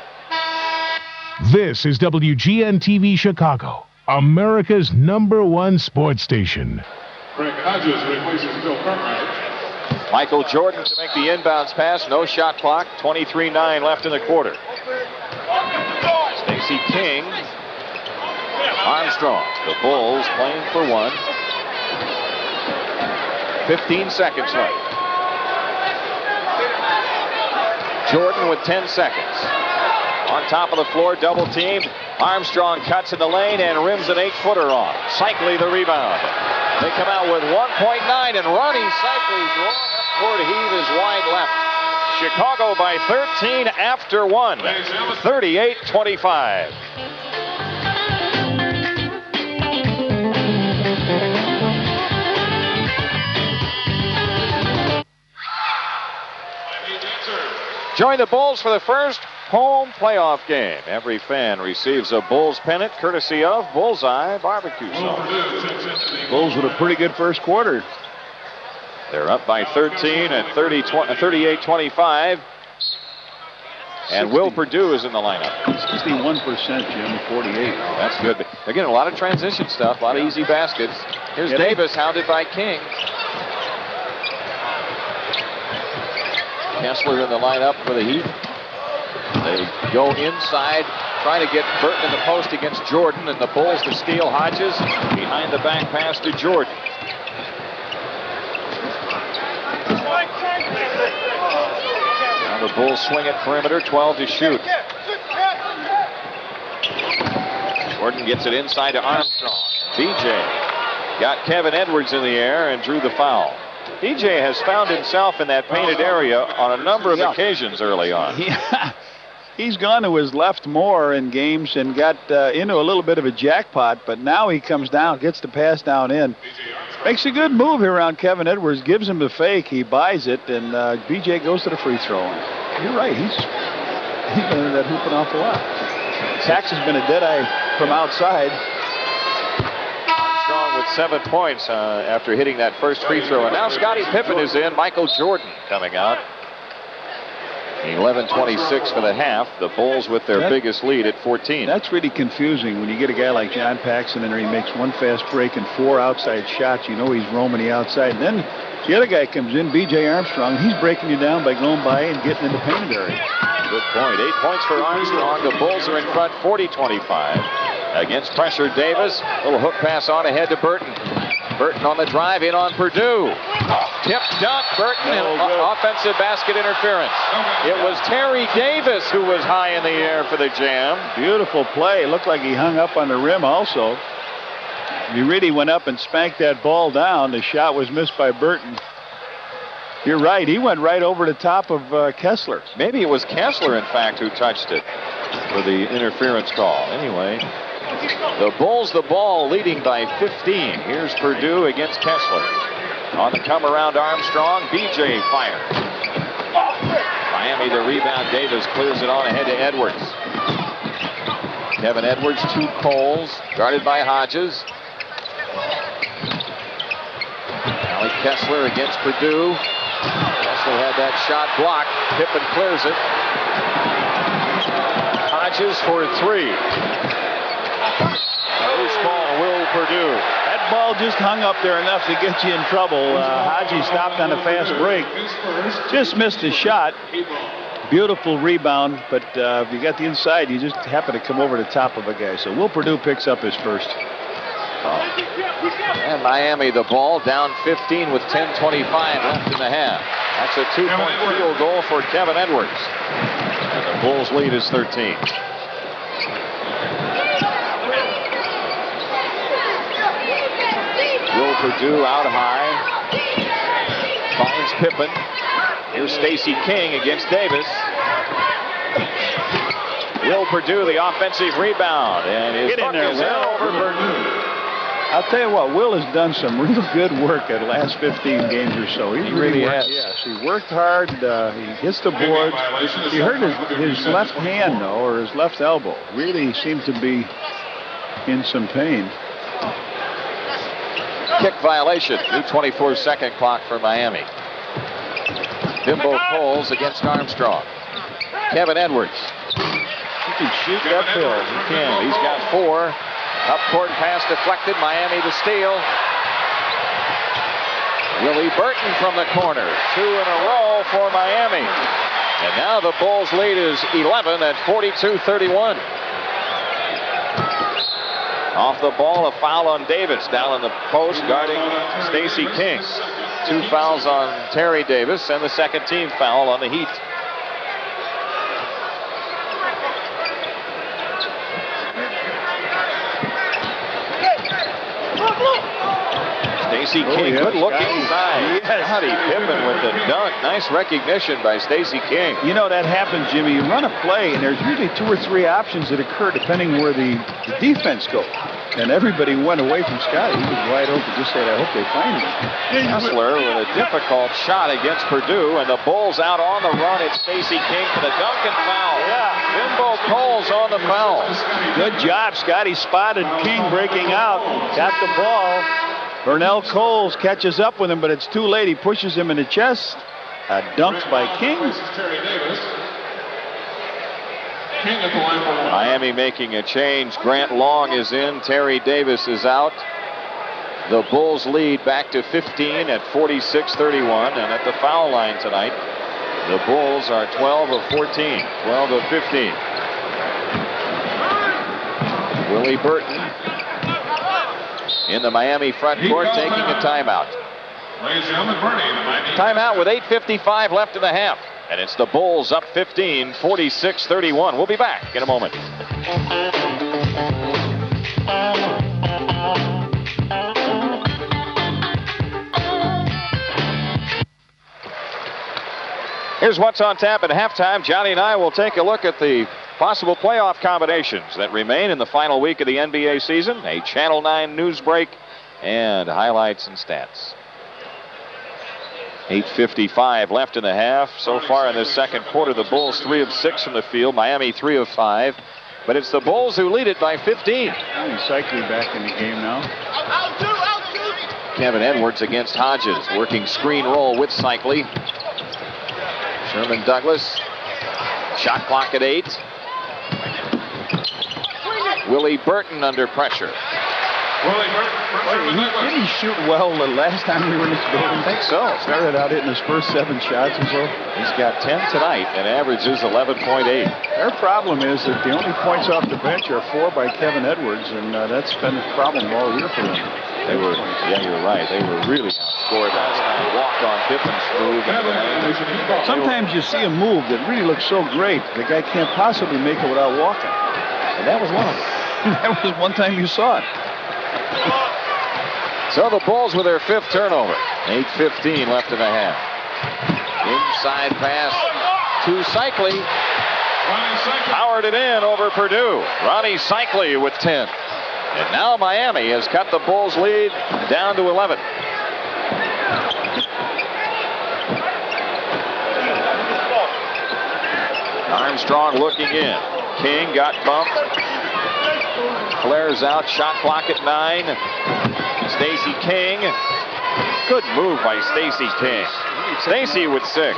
This is WGN-TV Chicago, America's #1 sports station. Frank Hodges replaces Bill Cartwright. Michael Jordan to make the inbounds pass. No shot clock. 23-9 left in the quarter. Stacey King. Armstrong. The Bulls playing for 1. 15 seconds left. Jordan with 10 seconds. On top of the floor, double teamed. Armstrong cuts in the lane and rims an 8-footer off. Seikaly the rebound. They come out with 1.9, and Rony Seikaly's long upward heave is wide left. Chicago by 13 after 1. 38-25. Join the Bulls for the first home playoff game. Every fan receives a Bulls pennant courtesy of Bullseye Barbecue Sauce. Bulls with a pretty good first quarter. They're up by 13 at 38-25. And Will Perdue is in the lineup. 61%, Jim, 48. That's good. They're getting a lot of transition stuff, a lot of easy baskets. Here's Davis hounded by King. Kessler in the lineup for the Heat. They go inside, trying to get Burton in the post against Jordan, and the Bulls to steal. Hodges behind the back pass to Jordan. Now the Bulls swing at perimeter, 12 to shoot. Jordan gets it inside to Armstrong. BJ got Kevin Edwards in the air and drew the foul. DJ has found himself in that painted area on a number of occasions early on. Yeah. He's gone to his left more in games and got into a little bit of a jackpot, but now he comes down, gets the pass down in. Makes a good move here around Kevin Edwards, gives him the fake, he buys it, and BJ goes to the free throw. You're right, he's been in that hoop an awful lot. Paxson's been a dead-eye from outside. Armstrong with 7 points after hitting that first free throw. And now Scottie Pippen is in. Michael Jordan coming out. 11:26 for the half. The Bulls with their biggest lead at 14. That's really confusing when you get a guy like John Paxson in there. He makes 1 fast break and 4 outside shots. You know he's roaming the outside. And then the other guy comes in, B.J. Armstrong. He's breaking you down by going by and getting in the painted area. Good point. 8 points for Armstrong. The Bulls are in front 40-25. Against pressure, Davis. Little hook pass on ahead to Burton. Burton on the drive, in on Perdue. Tip dunk, Burton, and offensive basket interference. It was Terry Davis who was high in the air for the jam. Beautiful play. Looked like he hung up on the rim also. He really went up and spanked that ball down. The shot was missed by Burton. You're right. He went right over the top of Kessler. Maybe it was Kessler, in fact, who touched it for the interference call. Anyway, the Bulls the ball, leading by 15. Here's Perdue against Kessler. On the come around, Armstrong. BJ fires. Miami the rebound. Davis clears it on ahead to Edwards. Kevin Edwards, 2 Coles, guarded by Hodges. Now he Kessler against Perdue. Kessler had that shot blocked. Pippen clears it. Hodges for 3. Loose ball, Will Perdue. That ball just hung up there enough to get you in trouble. Hodges stopped on a fast break. Just missed his shot. Beautiful rebound, but if you got the inside, you just happen to come over the top of a guy. So Will Perdue picks up his first. And Miami the ball, down 15 with 10:25 left in the half. That's a 2-point field goal for Kevin Edwards. And the Bulls lead is 13. Will Perdue out high. Finds Pippen. Here's Stacey King against Davis. Will Perdue the offensive rebound. And his puck is in over Burton. I'll tell you what, Will has done some real good work at the last 15 games or so. He really has. Yes, he worked hard. He hits the boards. He hurt his left hand, though, or his left elbow. Really seemed to be in some pain. Kick violation. New 24-second clock for Miami. Bimbo Coles against Armstrong. Kevin Edwards. He can shoot uphill. He can. He's got 4. Up court pass deflected. Miami to steal. Willie Burton from the corner. 2 in a row for Miami. And now the Bulls lead is 11 at 42-31. Off the ball, a foul on Davis down in the post guarding Stacey King. 2 fouls on Terry Davis and the second team foul on the Heat. Stacey King, good look inside. Scottie Pippen with the dunk. Nice recognition by Stacey King. You know, that happens, Jimmy. You run a play, and there's usually 2 or 3 options that occur depending where the defense goes. And everybody went away from Scottie. He was wide open. Just said, I hope they find him. Kessler with a difficult shot against Perdue, and the Bulls out on the run. It's Stacey King for the dunk and foul. Bimbo Coles on the foul. Good job. Scottie spotted King breaking out. Got the ball. Vernell Coles catches up with him, but it's too late. He pushes him in the chest. A dunk by King. Miami making a change. Grant Long is in. Terry Davis is out. The Bulls lead back to 15 at 46-31. And at the foul line tonight, the Bulls are 12 of 14. 12 of 15. Willie Burton in the Miami front court taking a timeout. Timeout with 8:55 left in the half. And it's the Bulls up 15, 46-31. We'll be back in a moment. Here's what's on tap at halftime. Johnny and I will take a look at the possible playoff combinations that remain in the final week of the NBA season, a Channel 9 news break, and highlights and stats. 8:55 left in the half. So far in this second quarter, the Bulls 3 of 6 from the field, Miami 3 of 5. But it's the Bulls who lead it by 15. Seikaly back in the game now. Kevin Edwards against Hodges, working screen roll with Seikaly. Sherman Douglas, shot clock at 8. Willie Burton under pressure. Didn't he shoot well the last time we were in this building? I think so. Started out hitting his first 7 shots or so. He's got 10 tonight and averages 11.8. Their problem is that the only points off the bench are 4 by Kevin Edwards, and that's been a problem all year for them. They were, yeah, you're right. They were really outscored last night. Walked on Pippen's move. Sometimes you see a move that really looks so great, the guy can't possibly make it without walking. And that was one of them. That was one time you saw it. So the Bulls with their 5th turnover. 8:15 left in the half. Inside pass to Seikaly. Powered it in over Perdue. Rony Seikaly with 10. And now Miami has cut the Bulls' lead down to 11. Armstrong looking in. King got bumped. Flares out. Shot clock at 9. Stacey King Good move by Stacey King. Stacey with 6.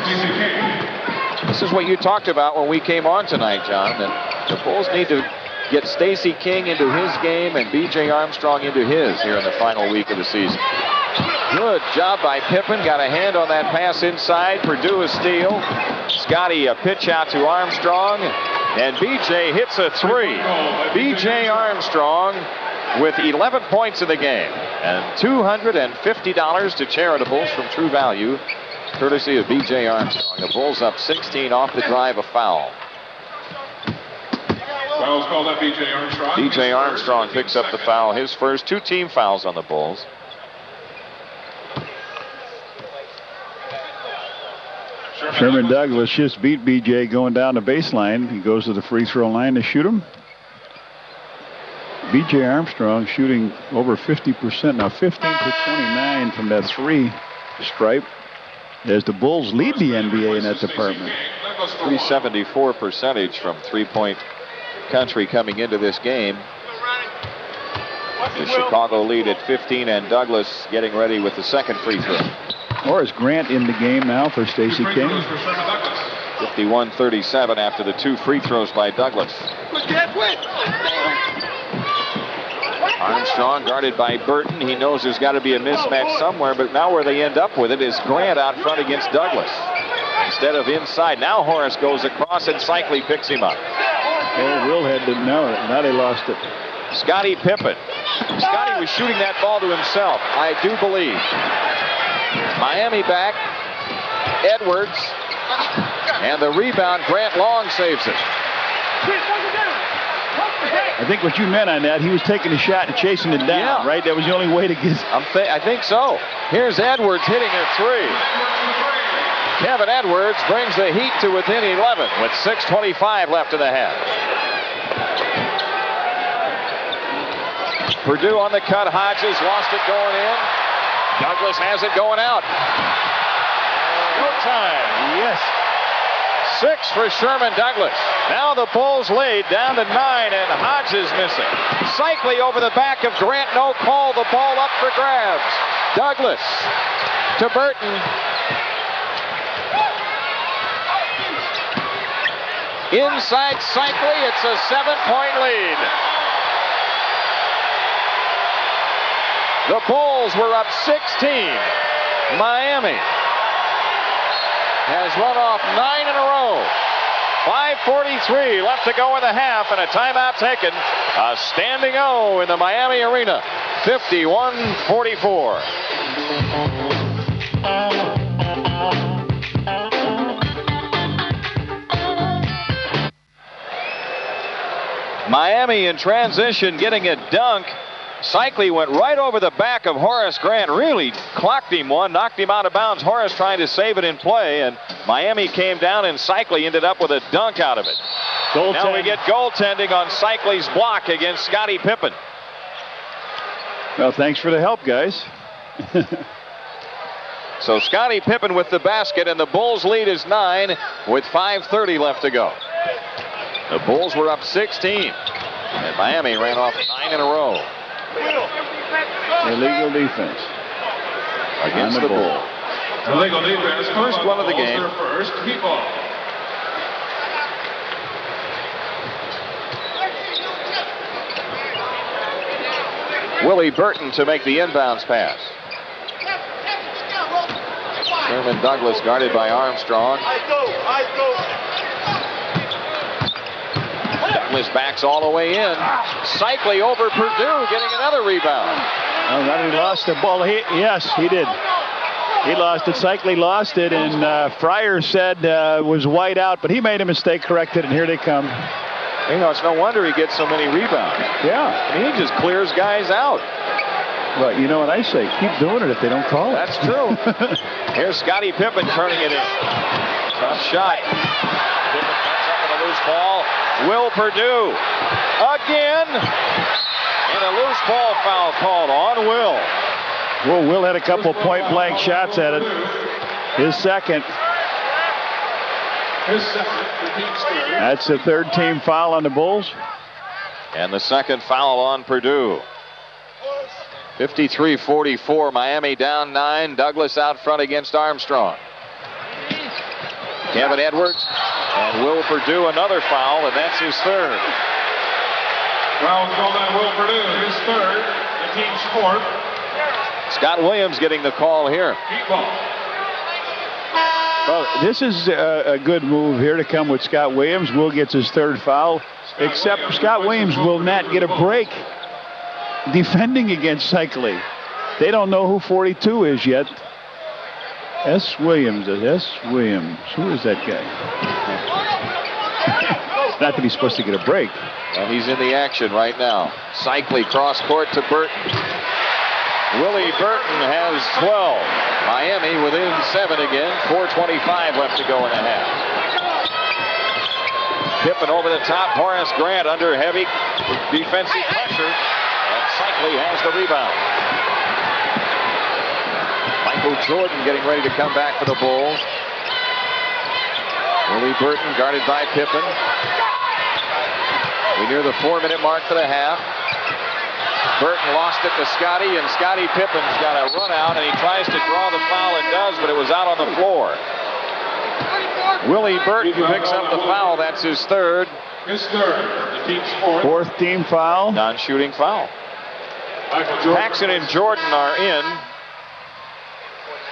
This is what you talked about when we came on tonight, John, that the Bulls need to get Stacey King into his game and B.J. Armstrong into his here in the final week of the season. Good job by Pippen. Got a hand on that pass inside. Perdue a steal. Scottie a pitch out to Armstrong. And B.J. hits a 3. B.J. Armstrong with 11 points in the game. And $250 to charitables from True Value, courtesy of B.J. Armstrong. The Bulls up 16 off the drive, a foul. Foul's called on B.J. Armstrong. B.J. Armstrong picks up the foul. His first 2 team fouls on the Bulls. Sherman Douglas just beat B.J. going down the baseline. He goes to the free throw line to shoot him. B.J. Armstrong shooting over 50%, now 15 for 29 from that 3 stripe, as the Bulls lead the NBA in that department. 374 percentage from three-point country coming into this game. The Chicago lead at 15, and Douglas getting ready with the second free throw. Horace Grant in the game now for Stacey King. 51-37 after the 2 free throws by Douglas. Armstrong guarded by Burton. He knows there's got to be a mismatch somewhere, but now where they end up with it is Grant out front against Douglas instead of inside. Now Horace goes across and Seikaly picks him up. Oh, Will didn't know it. Now they lost it. Scottie Pippen. Scottie was shooting that ball to himself, I do believe. Miami back. Edwards. And the rebound, Grant Long saves it. I think what you meant on that, he was taking a shot and chasing it down, right? That was the only way to get... I think so. Here's Edwards hitting a 3. Kevin Edwards brings the Heat to within 11 with 6:25 left in the half. Perdue on the cut. Hodges lost it going in. Douglas has it going out. No time. Yes. 6 for Sherman Douglas. Now the Bulls lead down to 9, and Hodges missing. Seikaly over the back of Grant. No call. The ball up for grabs. Douglas to Burton. Inside Seikaly. It's a 7-point lead. The Bulls were up 16. Miami has run off 9 in a row. 5:43 left to go in the half, and a timeout taken. A standing O in the Miami arena. 51-44. Miami in transition getting a dunk. Seikaly went right over the back of Horace Grant, really clocked him one, knocked him out of bounds. Horace trying to save it in play, and Miami came down, and Seikaly ended up with a dunk out of it. Now we get goaltending on Seikaly's block against Scottie Pippen. Well, thanks for the help, guys. So Scottie Pippen with the basket, and the Bulls lead is 9 with 5:30 left to go. The Bulls were up 16, and Miami ran off 9 in a row. Illegal defense against the Bulls. Illegal defense. First one of the game. First Heat ball. Willie Burton to make the inbounds pass. Sherman Douglas guarded by Armstrong. Douglas backs all the way in. Seikaly over Perdue, getting another rebound. Oh, now he lost the ball. Yes, he did. He lost it. Seikaly lost it, and Fryer said was wide out, but he made a mistake, corrected, and here they come. You know, it's no wonder he gets so many rebounds. Yeah. I mean, he just clears guys out. Well, you know what I say? Keep doing it if they don't call it. That's true. Here's Scottie Pippen turning it in. Tough shot. Pippen cuts up with a loose ball. Will Perdue again, and a loose ball foul called on Will. Well, Will had a couple point-blank shots at it. His second. That's the third team foul on the Bulls. And the second foul on Perdue. 53-44. Miami down 9. Douglas out front against Armstrong. Kevin Edwards and Will Perdue, another foul, and that's his third. Foul called on Will Perdue, his third, the team's fourth. Scott Williams getting the call here. Heat ball. Well, this is a good move here to come with Scott Williams. Will gets his third foul, except Scott Williams will not get a break defending against Seikaly. They don't know who 42 is yet. S. Williams. S. Williams. Who is that guy? Not that he's supposed to get a break. Well, he's in the action right now. Seikaly cross court to Burton. Willie Burton has 12. Miami within 7 again. 4:25 left to go in the half. Pippen over the top. Horace Grant under heavy defensive pressure. And Seikaly has the rebound. Michael Jordan getting ready to come back for the Bulls. Willie Burton guarded by Pippen. We near the 4-minute mark for the half. Burton lost it to Scottie, and Scottie Pippen's got a run out, and he tries to draw the foul and does, but it was out on the floor. Willie Burton picks up the foul. That's his third. His third, the team's fourth. Fourth team foul. Non-shooting foul. Paxson and Jordan are in.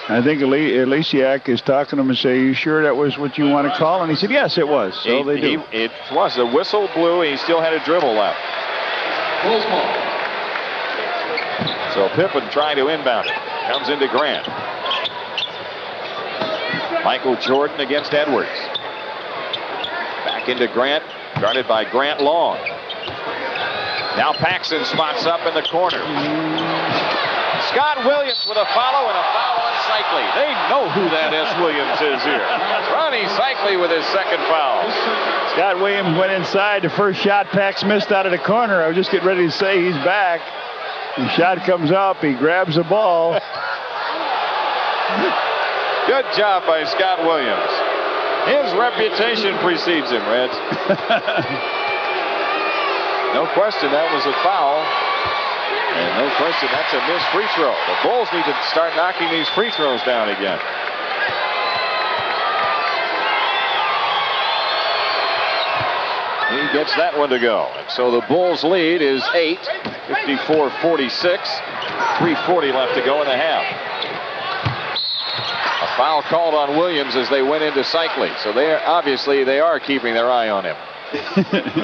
I think Elysiak is talking to him and saying, "You sure that was what you want to call?" And he said, "Yes, it was." So they do. It was. The whistle blew. He still had a dribble left. Bulls ball. So Pippen trying to inbound it. Comes into Grant. Michael Jordan against Edwards. Back into Grant. Guarded by Grant Long. Now Paxson spots up in the corner. Scott Williams with a follow and a foul on Seikaly. They know who that S. Williams is here. Rony Seikaly with his second foul. Scott Williams went inside. The first shot Pax missed out of the corner. I was just getting ready to say he's back. The shot comes up. He grabs the ball. Good job by Scott Williams. His reputation precedes him, Reds. No question that was a foul. And no question that's a missed free throw. The Bulls need to start knocking these free throws down again. He gets that one to go. And so the Bulls lead is 8, 54-46. 3:40 left to go in the half. A foul called on Williams as they went into Seikaly. So they are keeping their eye on him.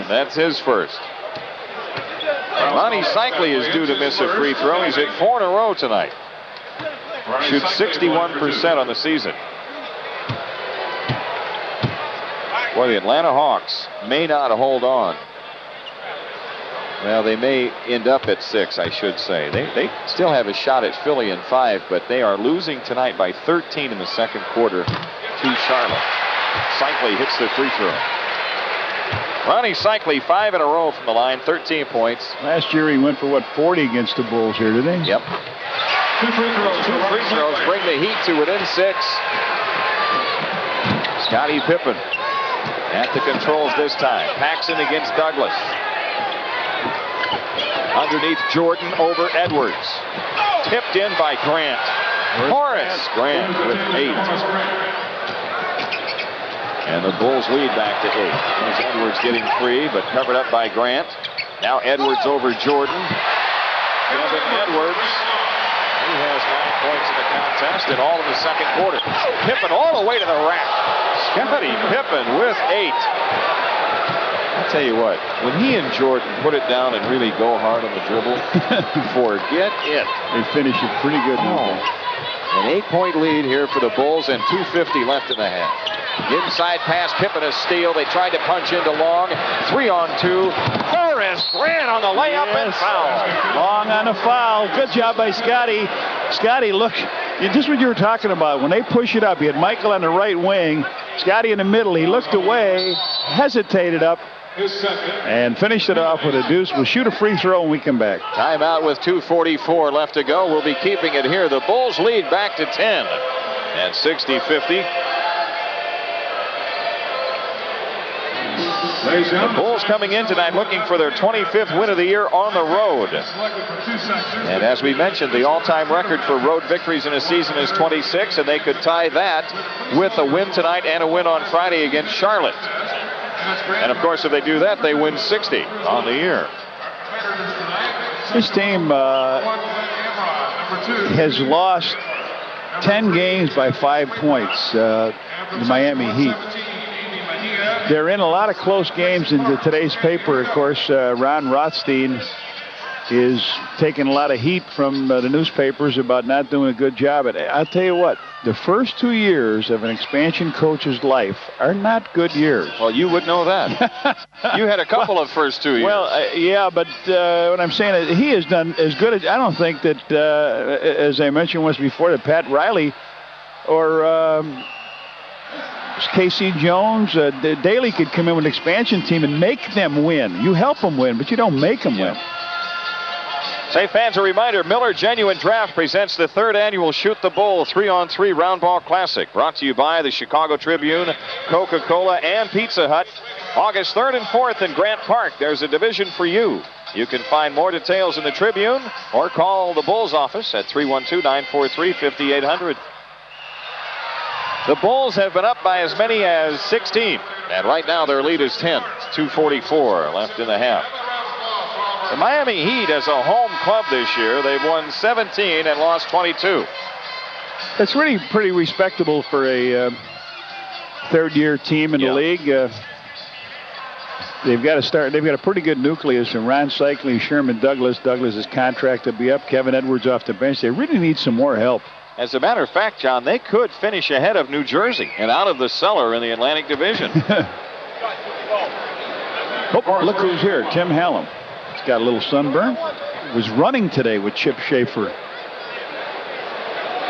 That's his first. Rony Seikaly is due to miss a free throw. He's hit 4 in a row tonight. Shoots 61% on the season. Boy, the Atlanta Hawks may not hold on. Well, they may end up at 6, I should say. They still have a shot at Philly in 5, but they are losing tonight by 13 in the second quarter to Charlotte. Seikaly hits the free throw. Rony Seikaly 5 in a row from the line, 13 points. Last year he went for, 40 against the Bulls here, didn't he? Yep. Two free throws bring the Heat to within 6. Scottie Pippen at the controls this time. Paxson against Douglas. Underneath Jordan over Edwards. Tipped in by Grant. Horace Grant with 8. And the Bulls lead back to 8. Here's Edwards getting free, but covered up by Grant. Now Edwards over Jordan. Kevin Edwards. He has 9 points in the contest in all of the second quarter. Pippen all the way to the rack. Scottie Pippen with 8. I'll tell you what, when he and Jordan put it down and really go hard on the dribble, forget it. They finish it pretty good. An 8-point lead here for the Bulls and 2:50 left in the half. Inside pass, Pippen a steal. They tried to punch into Long. 3-on-2. Horace Grant on the layup and foul. Long on a foul. Good job by Scottie. Scottie, look, just what you were talking about. When they push it up, you had Michael on the right wing, Scottie in the middle. He looked away, hesitated up, and finished it off with a deuce. We'll shoot a free throw when we come back. Timeout with 2:44 left to go. We'll be keeping it here. The Bulls lead back to 10 at 60-50. The Bulls coming in tonight looking for their 25th win of the year on the road. And as we mentioned, the all-time record for road victories in a season is 26, and they could tie that with a win tonight and a win on Friday against Charlotte. And of course, if they do that, they win 60 on the year. This team has lost 10 games by 5 points, the Miami Heat. They're in a lot of close games in today's paper. Of course, Ron Rothstein is taking a lot of heat from the newspapers about not doing a good job. I'll tell you what, the first 2 years of an expansion coach's life are not good years. Well, you would know that. You had a couple of first 2 years. Well, yeah, but what I'm saying is he has done as good as, I don't think that, as I mentioned once before, that Pat Riley or Casey Jones, Daly could come in with an expansion team and make them win. You help them win, but you don't make them win. Say, fans, a reminder, Miller Genuine Draft presents the 3rd annual Shoot the Bull 3-on-3 Round Ball Classic, brought to you by the Chicago Tribune, Coca-Cola, and Pizza Hut. August 3rd and 4th in Grant Park. There's a division for you. You can find more details in the Tribune or call the Bulls office at 312-943-5800. The Bulls have been up by as many as 16, and right now their lead is 10. 2:44 left in the half. The Miami Heat as a home club this year, they've won 17 and lost 22. That's really pretty respectable for a third-year team in the league. They've got to start. They've got a pretty good nucleus from Ron Seikaly, Sherman, Douglas. Douglas's contract to be up. Kevin Edwards off the bench. They really need some more help. As a matter of fact, John, they could finish ahead of New Jersey and out of the cellar in the Atlantic Division. Oh, look who's here, Tim Hallam. He's got a little sunburn. Was running today with Chip Schaefer.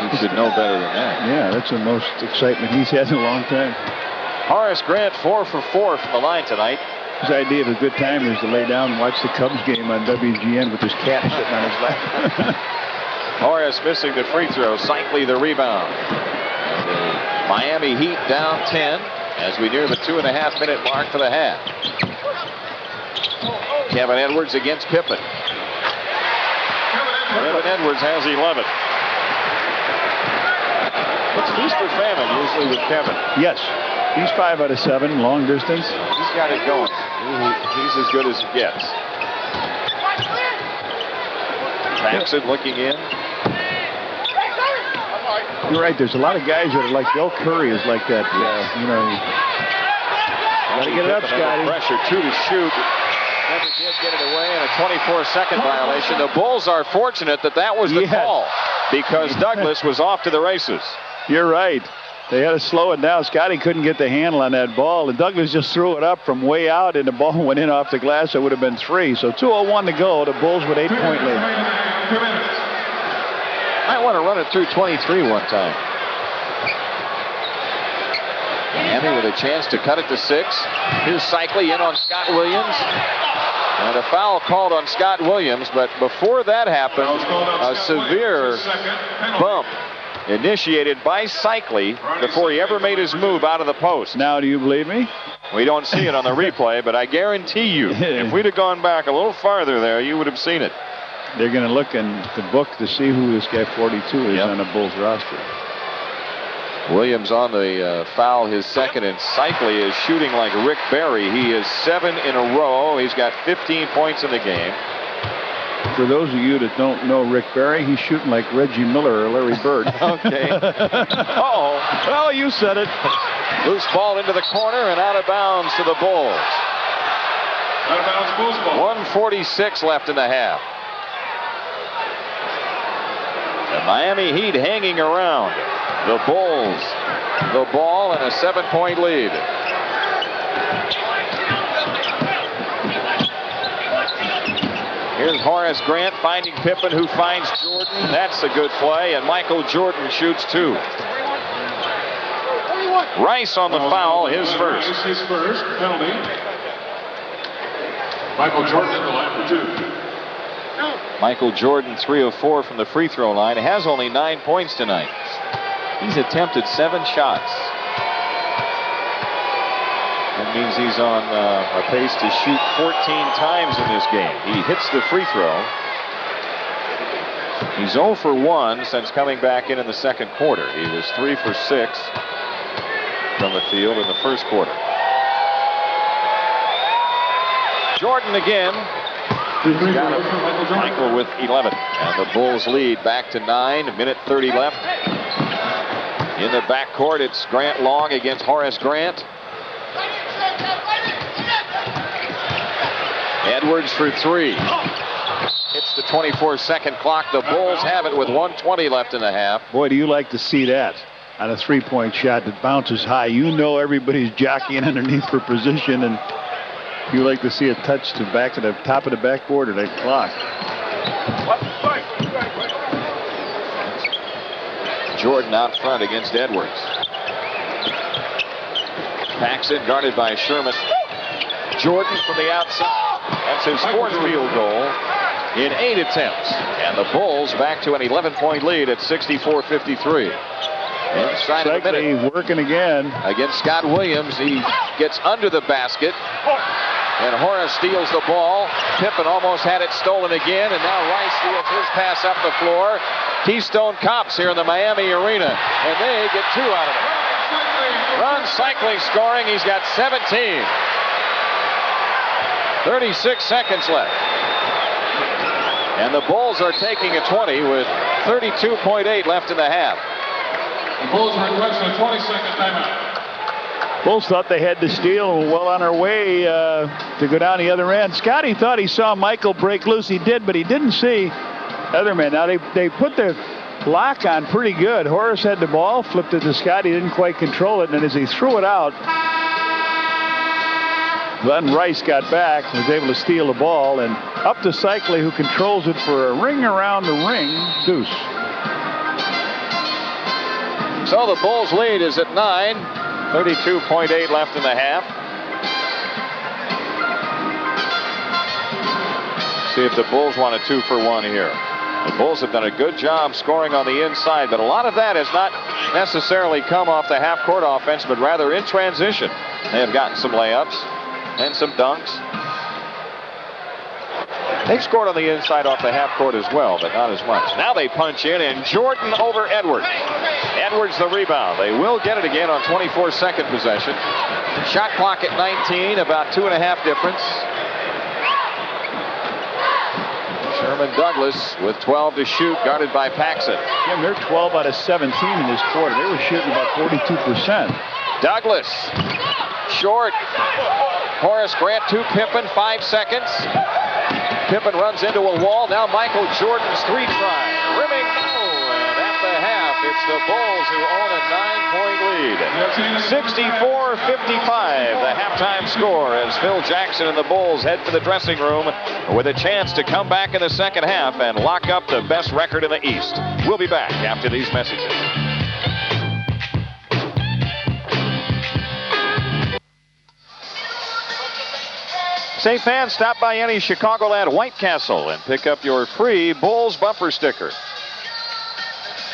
He should know better than that. Yeah, that's the most excitement he's had in a long time. Horace Grant 4 for 4 from the line tonight. His idea of a good time is to lay down and watch the Cubs game on WGN with his cat sitting on his lap. Horace missing the free throw. Seikaly the rebound. The Miami Heat down 10 as we near the 2.5-minute mark for the half. Kevin Edwards against Pippen. Kevin Edwards has 11. It's feast or famine usually with Kevin. Yes. He's 5 out of 7, long distance. He's got it going. He's as good as it gets. Paxson looking in. You're right. There's a lot of guys that are like Bill Curry is like that. You know, you got to get it up, Scottie. Pressure, 2 to shoot. Never did get it away, and a 24-second violation. The Bulls are fortunate that was the call because Douglas was off to the races. You're right. They had to slow it down. Scottie couldn't get the handle on that ball, and Douglas just threw it up from way out, and the ball went in off the glass. It would have been 3. So 2:01 to go. The Bulls with 8-point lead. Might want to run it through 23 one time. Miami with a chance to cut it to 6. Here's Seikaly in on Scott Williams. And a foul called on Scott Williams, but before that happened, a severe bump initiated by Seikaly before he ever made his move out of the post. Now, do you believe me? We don't see it on the replay, but I guarantee you, if we'd have gone back a little farther there, you would have seen it. They're going to look in the book to see who this guy 42 is on the Bulls roster. Williams on the foul, his second, and Seikaly is shooting like Rick Barry. He is 7 in a row. He's got 15 points in the game. For those of you that don't know Rick Barry, he's shooting like Reggie Miller or Larry Bird. Okay. Uh-oh. Well, you said it. Loose ball into the corner and out of bounds to the Bulls. Out of bounds, Bulls ball. 1:46 left in the half. The Miami Heat hanging around. The Bulls, the ball, and a 7-point lead. Here's Horace Grant finding Pippen, who finds Jordan. That's a good play, and Michael Jordan shoots 2. Rice on the foul, his first. His first penalty. Michael Jordan in the line for 2. Michael Jordan, 3 of 4 from the free throw line, has only 9 points tonight. He's attempted 7 shots. And That means he's on a pace to shoot 14 times in this game. He hits the free throw. He's 0 for 1 since coming back in the second quarter. He was 3 for 6 from the field in the first quarter. Jordan again. Michael with 11. And the Bulls lead back to 9. A minute 30 left. In the backcourt, it's Grant Long against Horace Grant. Edwards for 3. It's the 24-second clock. The Bulls have it with 1:20 left in the half. Boy, do you like to see that on a three-point shot that bounces high. You know everybody's jockeying underneath for position, and you like to see it touch the back of the top of the backboard of that clock. Jordan out front against Edwards. Paxson guarded by Sherman. Jordan from the outside. That's his 4th field goal in 8 attempts. And the Bulls back to an 11-point lead at 64-53. Inside of a minute. Working again. Against Scott Williams. He gets under the basket. And Horace steals the ball. Pippen almost had it stolen again. And now Rice steals his pass up the floor. Keystone Cops here in the Miami Arena. And they get 2 out of it. Ron Seikaly scoring. He's got 17. 36 seconds left. And the Bulls are taking a 20 with 32.8 left in the half. The Bulls request a 20-second timeout. Bulls thought they had the steal and were well on our way to go down the other end. Scottie thought he saw Michael break loose. He did, but he didn't see other men. Now they put the lock on pretty good. Horace had the ball, flipped it to Scottie, didn't quite control it, and as he threw it out, then Rice got back, was able to steal the ball, and up to Seikaly, who controls it for a ring around the ring, deuce. So the Bulls lead is at 9. 32.8 left in the half. See if the Bulls want a 2 for 1 here. The Bulls have done a good job scoring on the inside, but a lot of that has not necessarily come off the half-court offense, but rather in transition. They have gotten some layups and some dunks. They've scored on the inside off the half court as well, but not as much. Now they punch in, and Jordan over Edwards. Edwards the rebound. They will get it again on 24-second possession. Shot clock at 19, about 2.5 difference. Sherman Douglas with 12 to shoot, guarded by Paxson. Yeah, they're 12 out of 17 in this quarter. They were shooting about 42%. Douglas, short. Horace Grant to Pippen, 5 seconds. Pippen runs into a wall. Now Michael Jordan's 3-try. Rimming no. And at the half, it's the Bulls who own a 9-point lead. 64-55, the halftime score as Phil Jackson and the Bulls head for the dressing room with a chance to come back in the second half and lock up the best record in the East. We'll be back after these messages. Say fans, stop by any Chicagoland White Castle and pick up your free Bulls bumper sticker.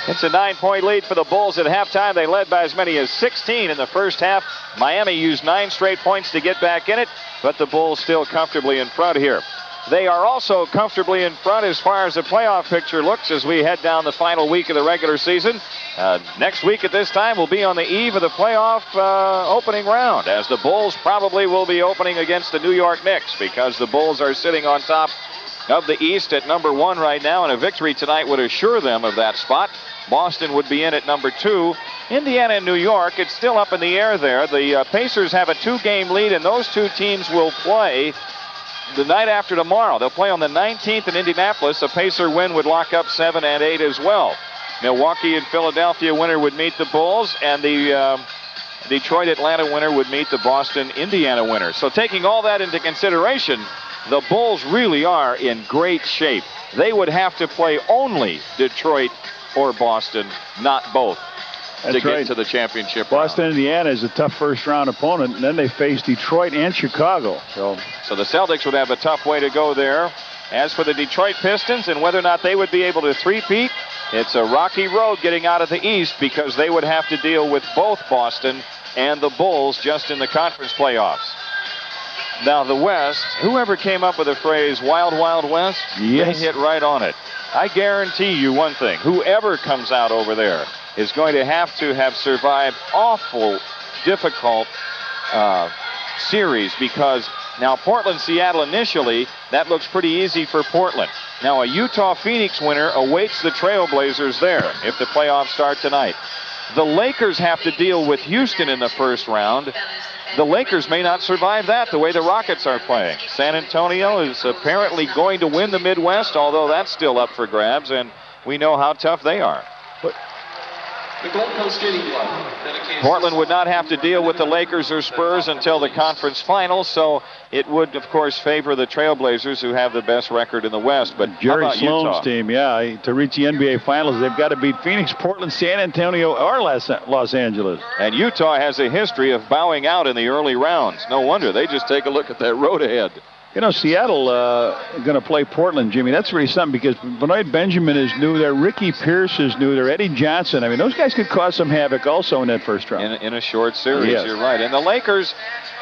It's a 9-point lead for the Bulls at halftime. They led by as many as 16 in the first half. Miami used 9 straight points to get back in it, but the Bulls still comfortably in front here. They are also comfortably in front as far as the playoff picture looks as we head down the final week of the regular season. Next week at this time, we'll be on the eve of the playoff opening round, as the Bulls probably will be opening against the New York Knicks, because the Bulls are sitting on top of the East at number 1 right now, and a victory tonight would assure them of that spot. Boston would be in at number 2. Indiana and New York, it's still up in the air there. The Pacers have a 2-game lead, and those 2 teams will play the night after tomorrow. They'll play on the 19th in Indianapolis. A Pacer win would lock up 7 and 8 as well. Milwaukee and Philadelphia winner would meet the Bulls, and the Detroit-Atlanta winner would meet the Boston-Indiana winner. So taking all that into consideration, the Bulls really are in great shape. They would have to play only Detroit or Boston, not both, to get to the championship round. Boston, Indiana is a tough first-round opponent, and then they face Detroit and Chicago. So the Celtics would have a tough way to go there. As for the Detroit Pistons and whether or not they would be able to three-peat, it's a rocky road getting out of the East, because they would have to deal with both Boston and the Bulls just in the conference playoffs. Now the West, whoever came up with the phrase Wild Wild West, yes, they hit right on it. I guarantee you one thing, whoever comes out over there is going to have survived awful, difficult series, because now Portland, Seattle initially, that looks pretty easy for Portland. Now a Utah Phoenix winner awaits the Trailblazers there if the playoffs start tonight. The Lakers have to deal with Houston in the first round. The Lakers may not survive that the way the Rockets are playing. San Antonio is apparently going to win the Midwest, although that's still up for grabs, and we know how tough they are. The Gold Coast Skating Club dedicates. Portland would not have to deal with the Lakers or Spurs until the conference finals, so it would, of course, favor the Trailblazers, who have the best record in the West. But Jerry Sloan's team, to reach the NBA Finals, they've got to beat Phoenix, Portland, San Antonio, or Los Angeles. And Utah has a history of bowing out in the early rounds. No wonder. They just take a look at that road ahead. You know, Seattle going to play Portland, Jimmy. That's really something, because Benoit Benjamin is new there. Ricky Pierce is new there. Eddie Johnson. I mean, those guys could cause some havoc also in that first round. In a short series, yes. You're right. And the Lakers,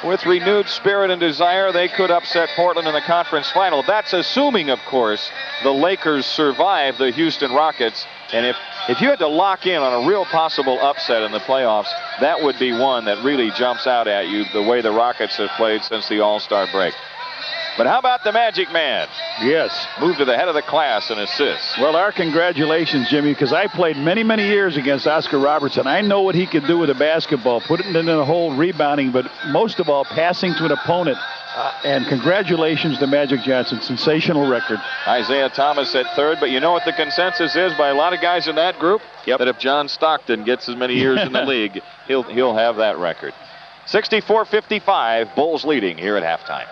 with renewed spirit and desire, they could upset Portland in the conference final. That's assuming, of course, the Lakers survive the Houston Rockets. And if you had to lock in on a real possible upset in the playoffs, that would be one that really jumps out at you, the way the Rockets have played since the All-Star break. But how about the Magic Man? Yes. Moved to the head of the class in assists. Well, our congratulations, Jimmy, because I played many, many years against Oscar Robertson. I know what he could do with a basketball, putting it in the hole, rebounding, but most of all, passing to an opponent. And congratulations to Magic Johnson. Sensational record. Isaiah Thomas at third, but you know what the consensus is by a lot of guys in that group? Yep. That if John Stockton gets as many years in the league, he'll have that record. 64-55, Bulls leading here at halftime.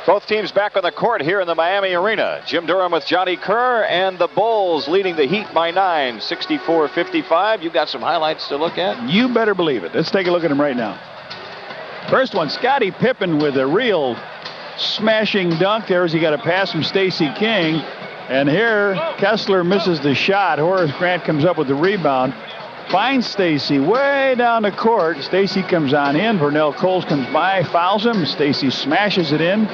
Both teams back on the court here in the Miami Arena. Jim Durham with Johnny Kerr, and the Bulls leading the Heat by 9, 64-55. You got some highlights to look at? You better believe it. Let's take a look at them right now. First one, Scottie Pippen with a real smashing dunk there as he got a pass from Stacey King. And here, Kessler misses the shot. Horace Grant comes up with the rebound. Finds Stacey way down the court. Stacey comes on in. Vernell Coles comes by, fouls him. Stacey smashes it in.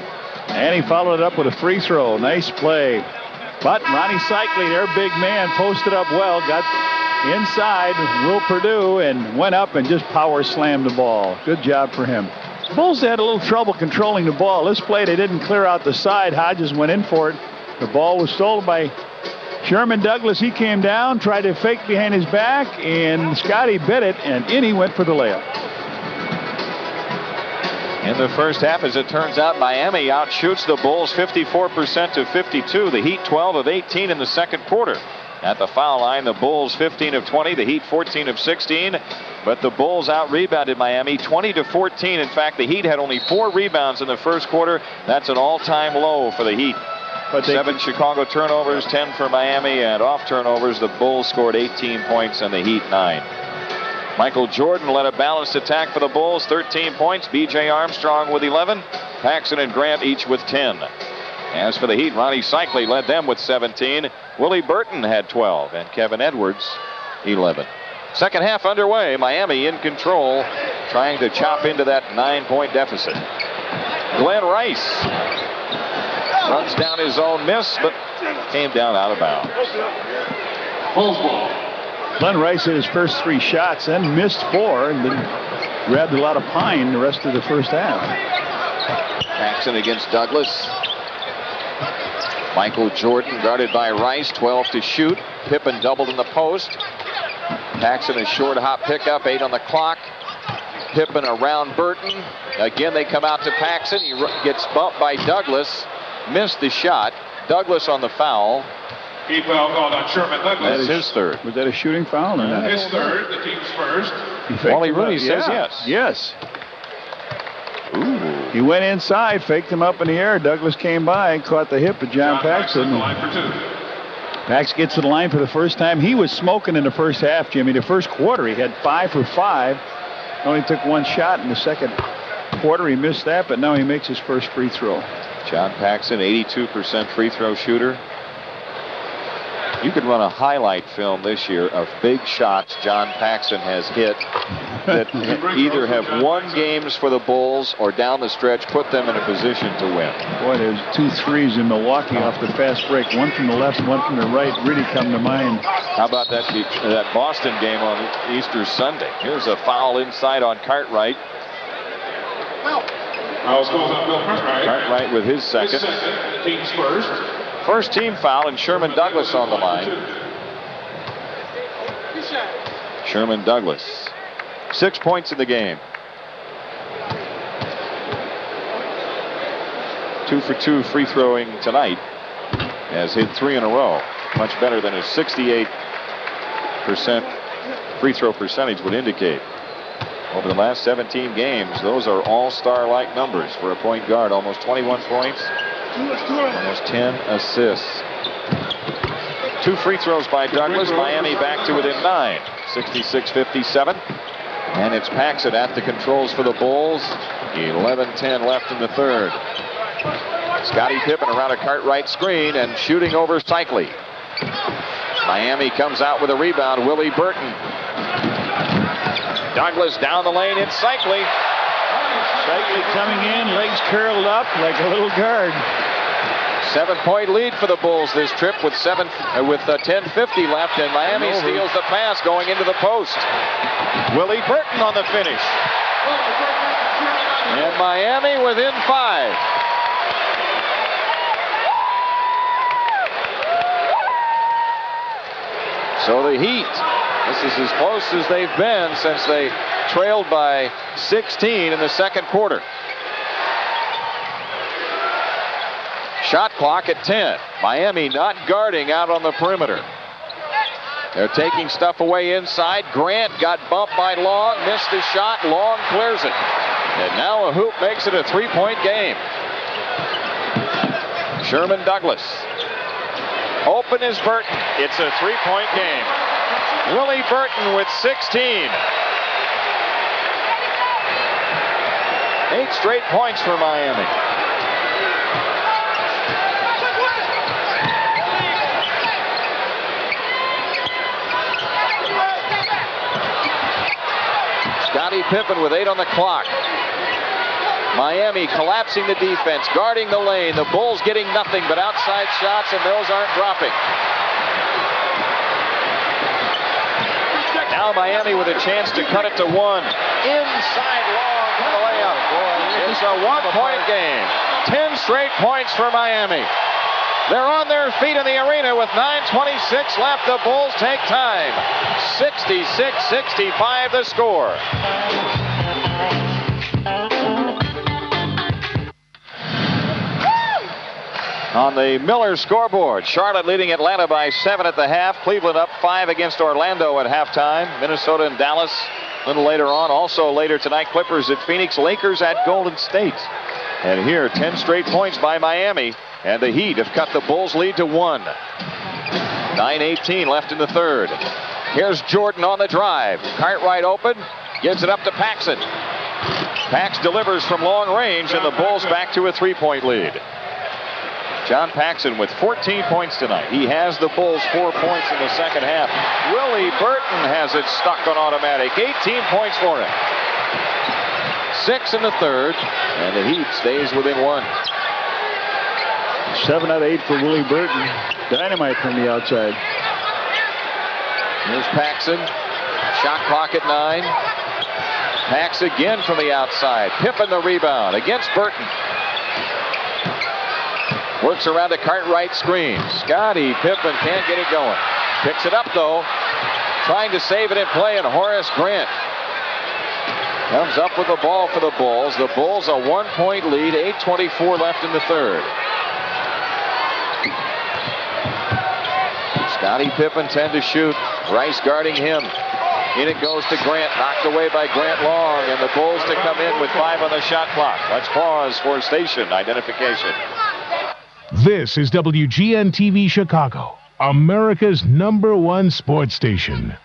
And he followed it up with a free throw. Nice play. But Ronnie Seikaly, their big man, posted up well, got inside Will Perdue, and went up and just power slammed the ball. Good job for him. Bulls had a little trouble controlling the ball. This play, they didn't clear out the side. Hodges went in for it. The ball was stolen by Sherman Douglas. He came down, tried to fake behind his back, and Scottie bit it, and in he went for the layup. In the first half, as it turns out, Miami outshoots the Bulls 54% to 52. The Heat 12 of 18 in the second quarter. At the foul line, the Bulls 15 of 20, the Heat 14 of 16. But the Bulls out-rebounded Miami 20 to 14. In fact, the Heat had only 4 rebounds in the first quarter. That's an all-time low for the Heat. But 7 Chicago turnovers, 10 for Miami, and off turnovers, the Bulls scored 18 points and the Heat 9. Michael Jordan led a balanced attack for the Bulls, 13 points. B.J. Armstrong with 11. Paxson and Grant each with 10. As for the Heat, Ronnie Seikaly led them with 17. Willie Burton had 12, and Kevin Edwards 11. Second half underway. Miami in control, trying to chop into that 9-point deficit. Glenn Rice runs down his own miss, but came down out of bounds. Bulls ball. Glenn Rice hit his first 3 shots and missed 4, and then grabbed a lot of pine the rest of the first half. Paxson against Douglas. Michael Jordan guarded by Rice, 12 to shoot. Pippen doubled in the post. Paxson a short hop pickup, 8 on the clock. Pippen around Burton. Again, they come out to Paxson. He gets bumped by Douglas. Missed the shot. Douglas on the foul. Heat foul called on Sherman Douglas. That's his third. Was that a shooting foul or not? His third, the team's first. Wally Rooney says yes. Yes. Ooh. He went inside, faked him up in the air. Douglas came by and caught the hip of John Paxson. The line for 2. Pax gets to the line for the first time. He was smoking in the first half, Jimmy. The first quarter, he had 5 for 5. Only took 1 shot in the second quarter. He missed that, but now he makes his first free throw. John Paxson, 82% free throw shooter. You could run a highlight film this year of big shots John Paxson has hit that either have won games for the Bulls or down the stretch put them in a position to win. Boy, there's 2 threes in Milwaukee off the fast break. One from the left, one from the right really come to mind. How about that Boston game on Easter Sunday? Here's a foul inside on Cartwright. Cartwright with his second. Team's first. First team foul, and Sherman Douglas on the line. Sherman Douglas. 6 points in the game. 2 for 2 free throwing tonight. Has hit 3 in a row. Much better than his 68% free throw percentage would indicate. Over the last 17 games, those are all-star-like numbers for a point guard. Almost 21 points, almost 10 assists. 2 free throws by Douglas. Miami back to within 9. 66-57. And it's Paxson at the controls for the Bulls. 11-10 left in the third. Scottie Pippen around a Cartwright screen and shooting over Seikaly. Miami comes out with a rebound. Willie Burton. Douglas down the lane. It's Seikaly. Seikaly coming in, legs curled up like a little guard. 7-point lead for the Bulls this trip with 10:50 left, and Miami steals the pass going into the post. Willie Burton on the finish. And Miami within 5. So the Heat, this is as close as they've been since they trailed by 16 in the second quarter. Shot clock at 10. Miami not guarding out on the perimeter. They're taking stuff away inside. Grant got bumped by Long, missed the shot. Long clears it. And now a hoop makes it a 3-point game. Sherman Douglas. Open is Burton. It's a 3-point game. Willie Burton with 16. 8 straight points for Miami. Scottie Pippen with 8 on the clock. Miami collapsing the defense, guarding the lane. The Bulls getting nothing but outside shots, and those aren't dropping. Now Miami with a chance to cut it to 1. Inside Long for the layup. It's a 1-point game. 10 straight points for Miami. They're on their feet in the arena with 9:26 left. The Bulls take time. 66-65 the score. On the Miller scoreboard, Charlotte leading Atlanta by 7 at the half. Cleveland up 5 against Orlando at halftime. Minnesota and Dallas a little later on. Also later tonight, Clippers at Phoenix, Lakers at Golden State. And here, 10 straight points by Miami. And the Heat have cut the Bulls' lead to 1. 9:18 left in the third. Here's Jordan on the drive. Cartwright open, gives it up to Paxson. Pax delivers from long range, and the Bulls back to a 3-point lead. John Paxson with 14 points tonight. He has the Bulls 4 points in the second half. Willie Burton has it stuck on automatic. 18 points for him. 6 in the third, and the Heat stays within 1. 7 out of 8 for Willie Burton. Dynamite from the outside. Here's Paxson. Shot clock at 9. Pax again from the outside. Pippen the rebound against Burton. Works around a Cartwright screen. Scottie Pippen can't get it going. Picks it up though. Trying to save it in play, and Horace Grant comes up with the ball for the Bulls. The Bulls a 1-point lead. 8:24 left in the third. Scottie Pippen 10 to shoot. Rice guarding him. In it goes to Grant. Knocked away by Grant Long. And the Bulls to come in with 5 on the shot clock. Let's pause for station identification. This is WGN-TV Chicago, America's #1 sports station.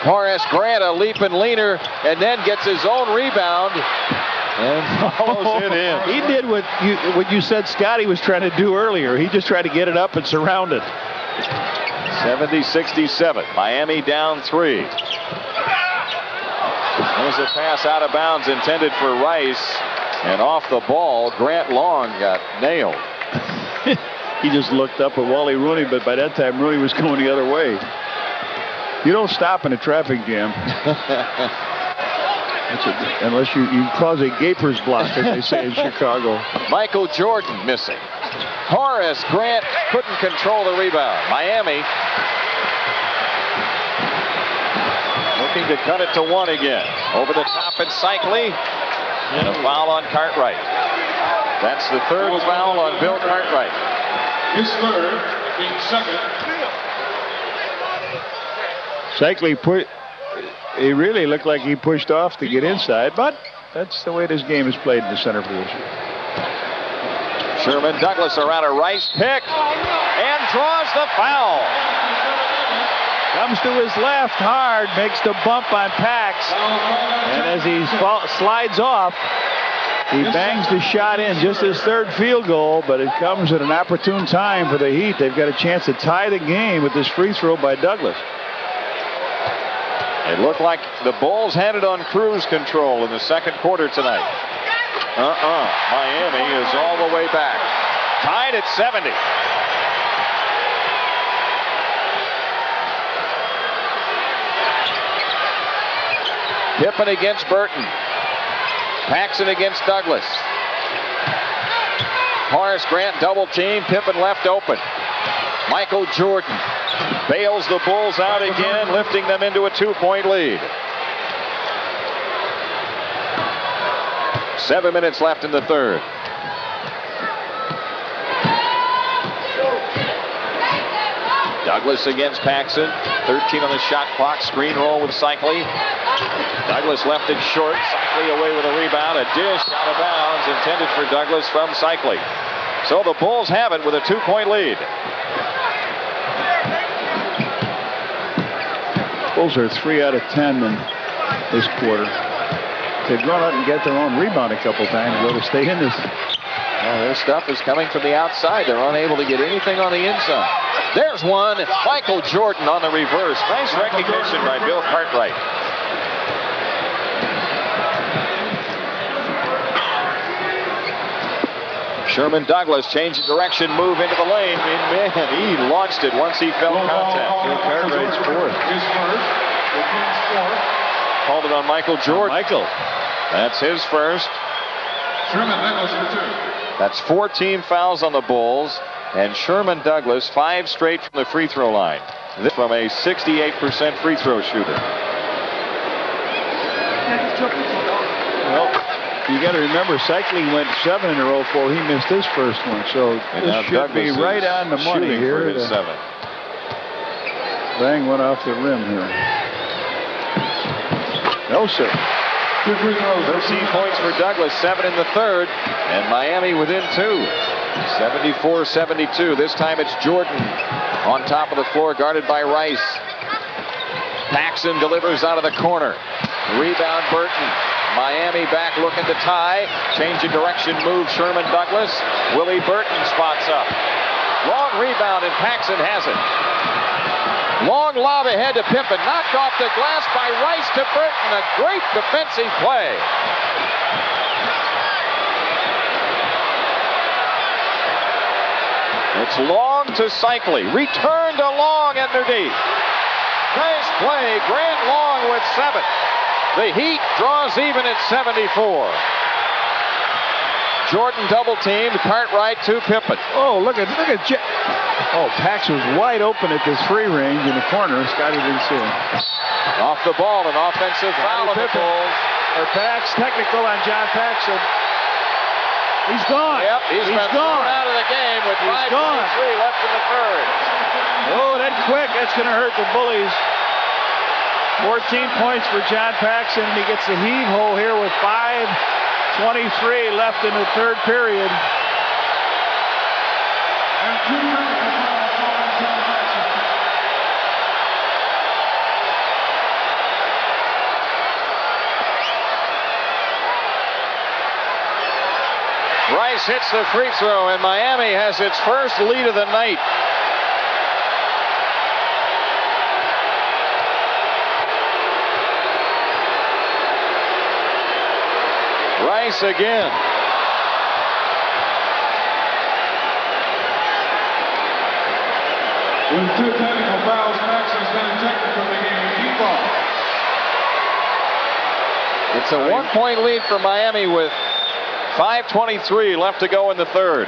Horace Grant a leaping leaner and then gets his own rebound. and follows it in. He did what you said Scottie was trying to do earlier. He just tried to get it up and surround it. 70-67. Miami down 3. There's a pass out of bounds intended for Rice. And off the ball, Grant Long got nailed. He just looked up at Wally Rooney, but by that time Rooney was going the other way. You don't stop in a traffic jam. Unless you cause a gaper's block, as they say in Chicago. Michael Jordan missing. Horace Grant couldn't control the rebound. Miami looking to cut it to 1 again. Over the top at Seikaly. And a foul on Cartwright. That's the 3rd foul on Bill Cartwright. His 3rd, being 2nd. Seikaly he really looked like he pushed off to get inside, but that's the way this game is played in the center position. Sherman Douglas around a Rice pick and draws the foul. Comes to his left hard, makes the bump on Pax, and as he slides off, he bangs the shot in, just his 3rd field goal, but it comes at an opportune time for the Heat. They've got a chance to tie the game with this free throw by Douglas. It looked like the Bulls had it on cruise control in the 2nd quarter tonight. Miami is all the way back. Tied at 70. Pippen against Burton. Paxson against Douglas. Horace Grant double team. Pippen left open. Michael Jordan bails the Bulls out again, lifting them into a 2-point lead. 7 minutes left in the 3rd. Douglas against Paxson. 13 on the shot clock. Screen roll with Seikaly. Douglas left it short. Seikaly away with a rebound. A dish out of bounds intended for Douglas from Seikaly. So the Bulls have it with a 2-point lead. Bulls are 3 out of 10 in this quarter. They've gone out and get their own rebound a couple times, though, to stay in this. Well, their stuff is coming from the outside. They're unable to get anything on the inside. There's one. Michael Jordan on the reverse. Nice recognition by Bill Cartwright. Sherman Douglas changed direction, move into the lane. And man, he launched it once he felt contact. Bill Cartwright's 4th. His 1st, the Kings 4th. Called it on Michael Jordan. Michael. That's his 1st. Sherman Douglas for 2. That's 14 fouls on the Bulls. And Sherman Douglas 5 straight from the free throw line. This from a 68% free throw shooter. Well, you got to remember, Seikaly went 7 in a row before he missed his 1st one. So this should Douglas be right on the money here. For his 7th. Bang went off the rim here. No, sir. 13 points for Douglas, 7 in the 3rd, and Miami within 2. 74-72. This time it's Jordan on top of the floor, guarded by Rice. Paxson delivers out of the corner. Rebound Burton. Miami back looking to tie. Change of direction move Sherman Douglas. Willie Burton spots up. Long rebound and Paxson has it. Long lob ahead to Pippen. Knocked off the glass by Rice to Burton. A great defensive play. It's Long to Seikaly. Return to Long underneath. Nice play. Grant Long with 7. The Heat draws even at 74. Jordan double teamed. Cartwright to Pippen. Oh, look at Oh, Pax was wide open at this free range in the corner. Scottie didn't see him. Off the ball, an offensive foul on the Bulls. Or Pax, technical on John Paxson. He's gone. Yep, he's been thrown out of the game with 5:23 left in the 3rd. Oh, that quick. That's going to hurt the Bullies. 14 points for John Paxson, and he gets a heave hole here with 5:23 left in the 3rd period. Rice hits the free throw, and Miami has its first lead of the night. Rice again. With 2 technical fouls, Paxson's been ejected from the game. Keep on. It's a 1-point lead for Miami with 5:23 left to go in the third.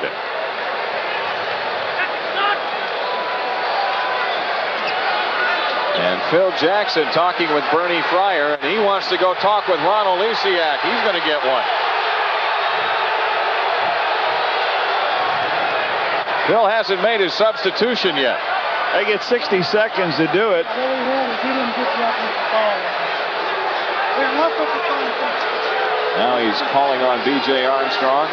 And Phil Jackson talking with Bernie Fryer, and he wants to go talk with Ron Olesiak. He's going to get one. Phil hasn't made his substitution yet. They get 60 seconds to do it. Now he's calling on B.J. Armstrong.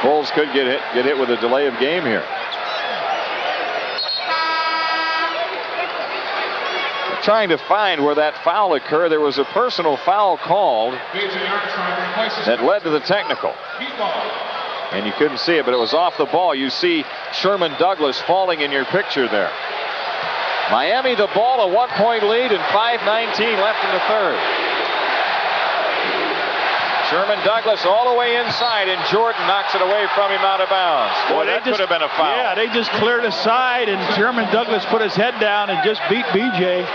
Bulls could get hit with a delay of game here. Trying to find where that foul occurred. There was a personal foul called that led to the technical. And you couldn't see it, but it was off the ball. You see Sherman Douglas falling in your picture there. Miami the ball, a 1-point lead, and 5:19 left in the third. Sherman Douglas all the way inside, and Jordan knocks it away from him out of bounds. Boy, that could have been a foul. Yeah, they just cleared aside, and Sherman Douglas put his head down and just beat B.J.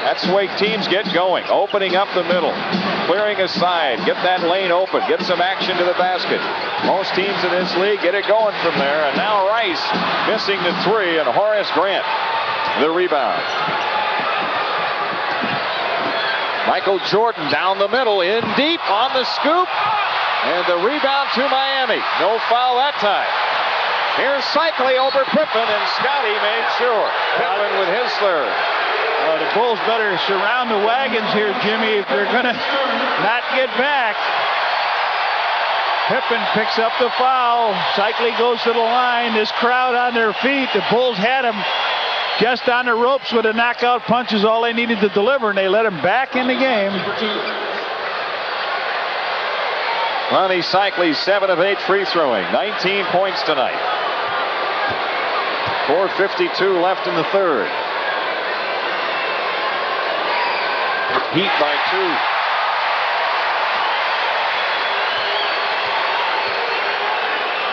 That's the way teams get going, opening up the middle, clearing aside, get that lane open, get some action to the basket. Most teams in this league get it going from there, and now Rice missing the three, and Horace Grant the rebound. Michael Jordan down the middle, in deep on the scoop, and the rebound to Miami. No foul that time. Here's Seikaly over Pippen, and Scottie made sure. Pippen with his third. The Bulls better surround the wagons here, Jimmy, if they're going to not get back. Pippen picks up the foul. Seikaly goes to the line. This crowd on their feet. The Bulls had him just on the ropes with the knockout punches, all they needed to deliver, and they let him back in the game. Ronnie Seikaly, 7 of 8 free throwing, 19 points tonight. 4:52 left in the third. Heat by 2.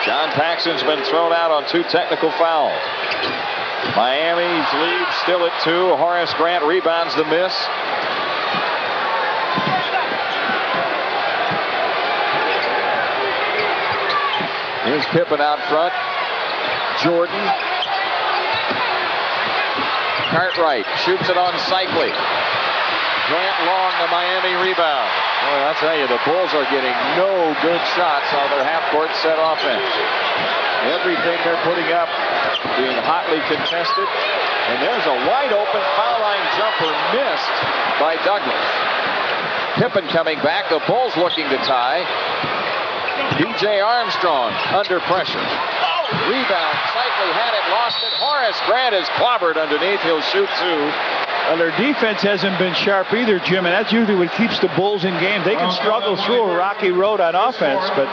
John Paxson's been thrown out on 2 technical fouls. Miami's lead still at 2. Horace Grant rebounds the miss. Here's Pippen out front. Jordan. Cartwright shoots it on Seikaly. Grant long, the Miami rebound. Boy, I'll tell you, the Bulls are getting no good shots on their half-court set offense. Everything they're putting up being hotly contested. And there's a wide-open foul line jumper missed by Douglas. Pippen coming back. The Bulls looking to tie. B.J. Armstrong under pressure. Rebound. Seikaly had it, lost it. Horace Grant is clobbered underneath. He'll shoot 2. Well, their defense hasn't been sharp either, Jim, and that's usually what keeps the Bulls in games. They can struggle through a rocky road on offense, but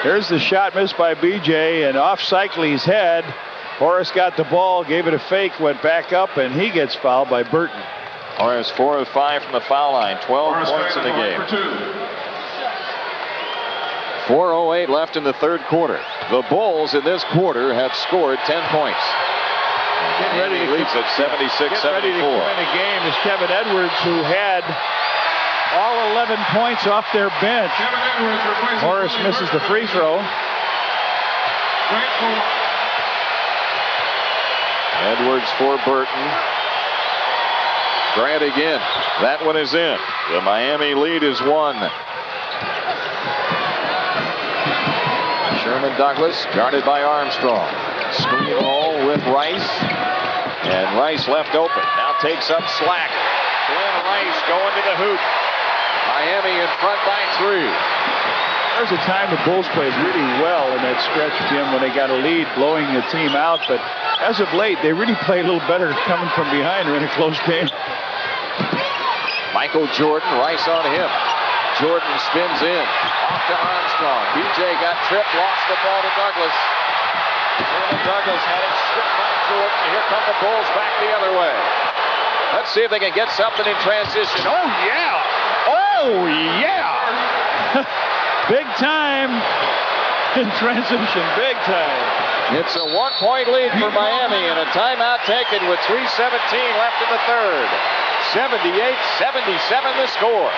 here's the shot missed by B.J. and off Seikaly's head. Horace got the ball, gave it a fake, went back up, and he gets fouled by Burton. Horace 4 of 5 from the foul line, 12 points in the game. 4:08 left in the third quarter. The Bulls in this quarter have scored 10 points. Ready to leads at 76-74. Ready to win a game is Kevin Edwards, who had all 11 points off their bench. Horace misses the free throw. Edwards for Burton. Grant again. That one is in. The Miami lead is 1. Sherman Douglas guarded by Armstrong. Screen roll with Rice. And Rice left open. Now takes up slack. Glenn Rice going to the hoop. Miami in front by 3. There's a time the Bulls played really well in that stretch, Jim, when they got a lead, blowing the team out. But as of late, they really play a little better coming from behind or in a close game. Michael Jordan, Rice on him. Jordan spins in. Off to Armstrong. BJ got tripped, lost the ball to Douglas. Sherman Douglas had it stripped by Jordan. Here come the Bulls back the other way. Let's see if they can get something in transition. Oh, yeah! Oh, yeah! Big time in transition. Big time. It's a 1-point lead for Miami and a timeout taken with 3:17 left in the third. 78-77 the score.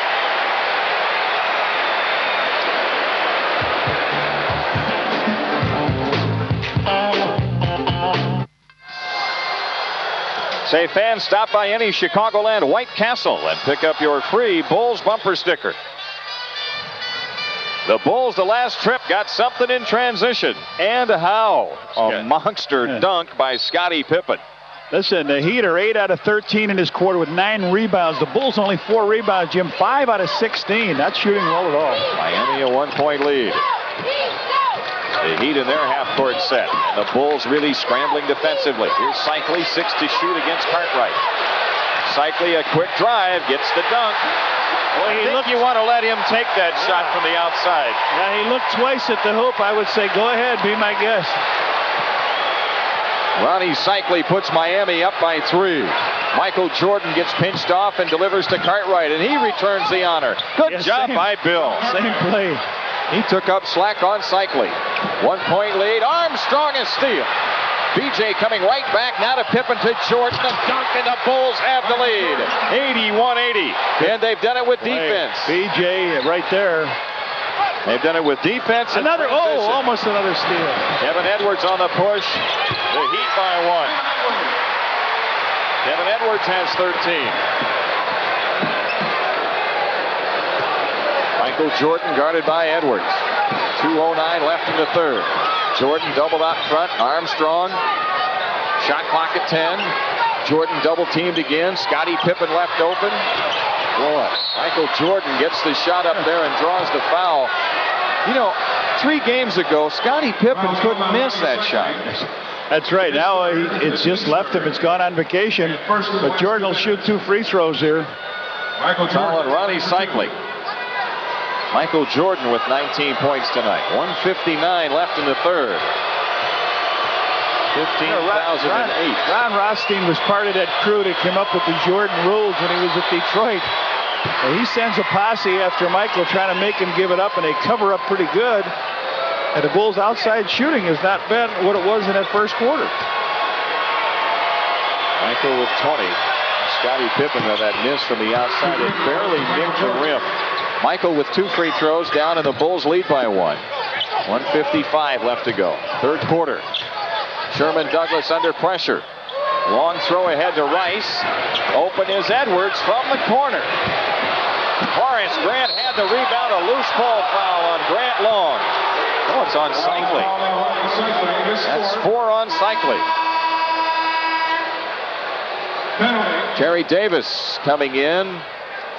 Say fans, stop by any Chicagoland White Castle and pick up your free Bulls bumper sticker. The Bulls, the last trip, got something in transition. And how? A monster dunk by Scottie Pippen. Listen, the Heat are 8 out of 13 in this quarter with 9 rebounds. The Bulls only 4 rebounds, Jim. 5 out of 16. Not shooting well at all. Miami a 1-point lead. The Heat in their half-court set. And the Bulls really scrambling defensively. Here's Seikaly, 6 to shoot against Cartwright. Seikaly, a quick drive, gets the dunk. Well, you want to let him take that shot from the outside. Yeah, he looked twice at the hoop. I would say, go ahead, be my guest. Rony Seikaly puts Miami up by 3. Michael Jordan gets pinched off and delivers to Cartwright, and he returns the honor. Good job by Bill. Same play. He took up slack on Seikaly. 1-point lead. Armstrong is steal. BJ coming right back now to Pippen to Jordan. The dunk, and the Bulls have the lead. 81-80. And they've done it with defense. BJ right there. They've done it with defense. Another, almost another steal. Kevin Edwards on the push. The Heat by 1. Kevin Edwards has 13. Michael Jordan guarded by Edwards. 2:09 left in the third. Jordan doubled out front. Armstrong. Shot clock at 10. Jordan double teamed again. Scottie Pippen left open. Boy, Michael Jordan gets the shot up there and draws the foul. You know, 3 games ago, Scottie Pippen couldn't miss that shot. That's right. Now it's just left him. It's gone on vacation. But Jordan will shoot 2 free throws here. Michael Jordan. Rony Seikaly. Michael Jordan with 19 points tonight. 1:59 left in the third. 15,008. Ron Rothstein was part of that crew that came up with the Jordan rules when he was at Detroit. And he sends a posse after Michael trying to make him give it up, and they cover up pretty good. And the Bulls' outside shooting has not been what it was in that first quarter. Michael with 20. Scottie Pippen with that miss from the outside. It barely nicked the rim. Michael with 2 free throws down, and the Bulls lead by 1. 1:55 left to go. Third quarter. Sherman Douglas under pressure. Long throw ahead to Rice. Open is Edwards from the corner. Horace Grant had the rebound. A loose ball foul on Grant Long. Oh, it's on Seikaly. That's 4 on Seikaly. Terry Davis coming in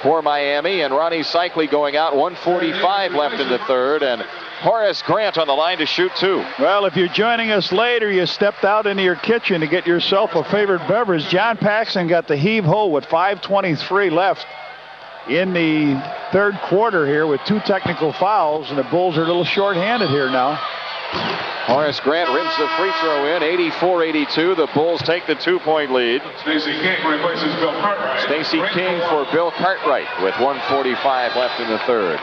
for Miami, and Rony Seikaly going out. 1:45 left in the third, and Horace Grant on the line to shoot 2. Well, if you're joining us later, you stepped out into your kitchen to get yourself a favorite beverage. John Paxson got the heave-ho with 5:23 left in the third quarter here with 2 technical fouls, and the Bulls are a little short-handed here now. Horace Grant rims the free throw in. 84-82. The Bulls take the 2-point lead. Stacey King replaces Bill Cartwright. Stacey King for Bill Cartwright with 1:45 left in the third.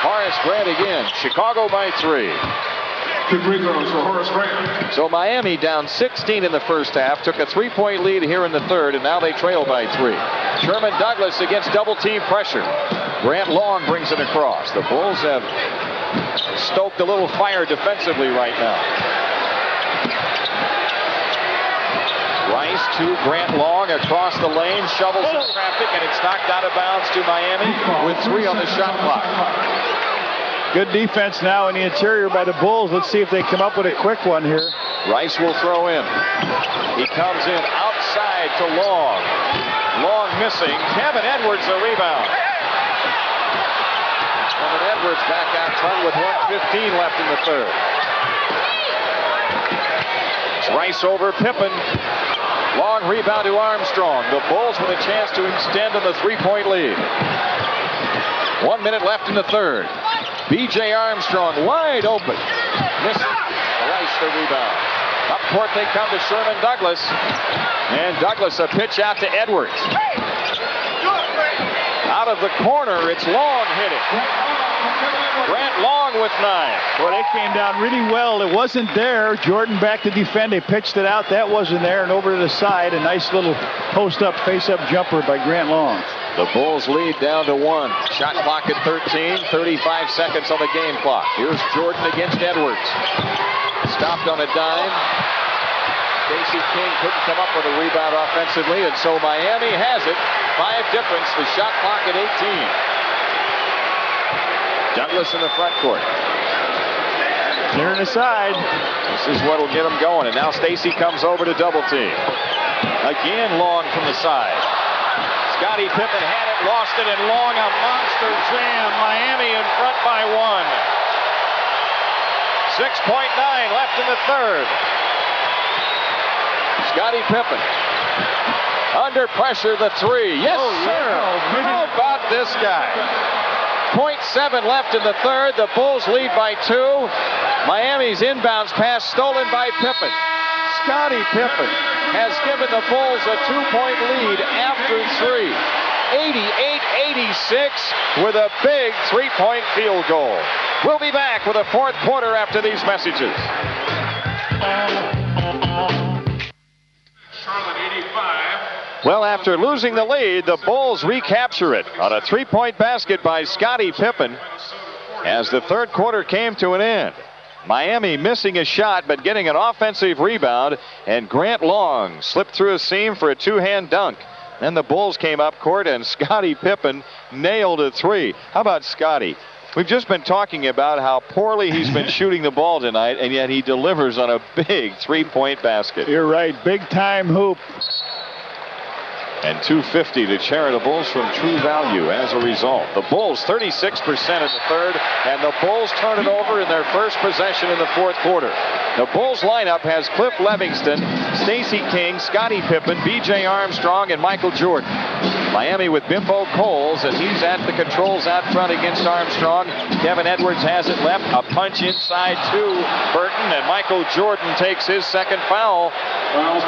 Horace Grant again. Chicago by 3. 2 free throws for Horace Grant. So Miami down 16 in the first half. Took a 3-point lead here in the third, and now they trail by 3. Sherman Douglas against double-team pressure. Grant Long brings it across. The Bulls have stoked a little fire defensively right now. Rice to Grant Long across the lane, shovels in traffic, and it's knocked out of bounds to Miami with 3 on the shot clock. Good defense now in the interior by the Bulls. Let's see if they come up with a quick one here. Rice will throw in. He comes in outside to Long. Long missing. Kevin Edwards the rebound. Kevin Edwards back out front with 1:15 left in the third. Rice over Pippen. Long rebound to Armstrong. The Bulls with a chance to extend on the three-point lead. 1 minute left in the third. B.J. Armstrong wide open. Missing. Rice the rebound. Up court they come to Sherman Douglas. And Douglas a pitch out to Edwards. Out of the corner, it's Long hitting. Grant Long with 9. Well, it came down really well. It wasn't there. Jordan back to defend. They pitched it out. That wasn't there. And over to the side, a nice little post-up, face-up jumper by Grant Long. The Bulls lead down to 1. Shot clock at 13. 35 seconds on the game clock. Here's Jordan against Edwards. Stopped on a dime. Stacey King couldn't come up with a rebound offensively, and so Miami has it. 5 difference. The shot clock at 18. Douglas in the front court. Clearing the side. This is what'll get them going. And now Stacey comes over to double team. Again Long from the side. Scottie Pippen had it, lost it, and Long a monster jam. Miami in front by 1. 6.9 left in the third. Scottie Pippen. Under pressure, the 3. Yes, sir. How about this guy? 0.7 left in the third. The Bulls lead by 2. Miami's inbounds pass stolen by Pippen. Scottie Pippen has given the Bulls a 2-point lead after 3. 88-86 with a big 3-point field goal. We'll be back with a fourth quarter after these messages. Well, after losing the lead, the Bulls recapture it on a 3-point basket by Scottie Pippen as the third quarter came to an end. Miami missing a shot but getting an offensive rebound, and Grant Long slipped through a seam for a 2-hand dunk. Then the Bulls came up court and Scottie Pippen nailed a 3. How about Scottie? We've just been talking about how poorly he's been shooting the ball tonight, and yet he delivers on a big 3-point basket. You're right, big time hoop. And $250 to charitables from True Value as a result. The Bulls 36% in the third, and the Bulls turn it over in their first possession in the fourth quarter. The Bulls lineup has Cliff Levingston, Stacey King, Scottie Pippen, B.J. Armstrong, and Michael Jordan. Miami with Bimbo Coles, and he's at the controls out front against Armstrong. Kevin Edwards has it left. A punch inside to Burton, and Michael Jordan takes his second foul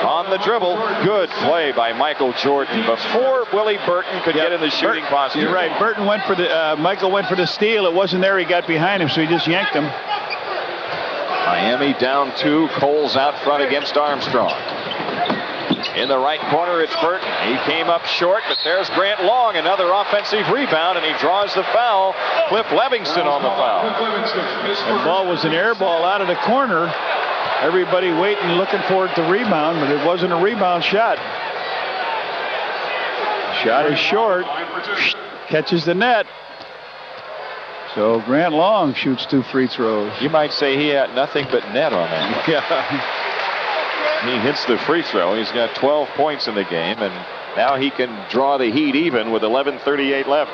on the dribble. Good play by Michael Jordan before Willie Burton could get in the shooting posture. You're right. Burton went for the Michael went for the steal. It wasn't there. He got behind him, so he just yanked him. Miami down 2. Coles out front against Armstrong. In the right corner, it's Burton. He came up short, but there's Grant Long, another offensive rebound, and he draws the foul. Cliff Levingston on the foul. The ball was an air ball out of the corner. Everybody waiting, looking for it to rebound, but it wasn't a rebound shot. Shot is short. Catches the net. So Grant Long shoots 2 free throws. You might say he had nothing but net on that. Yeah. He hits the free throw. He's got 12 points in the game, and now he can draw the Heat even with 11:38 left.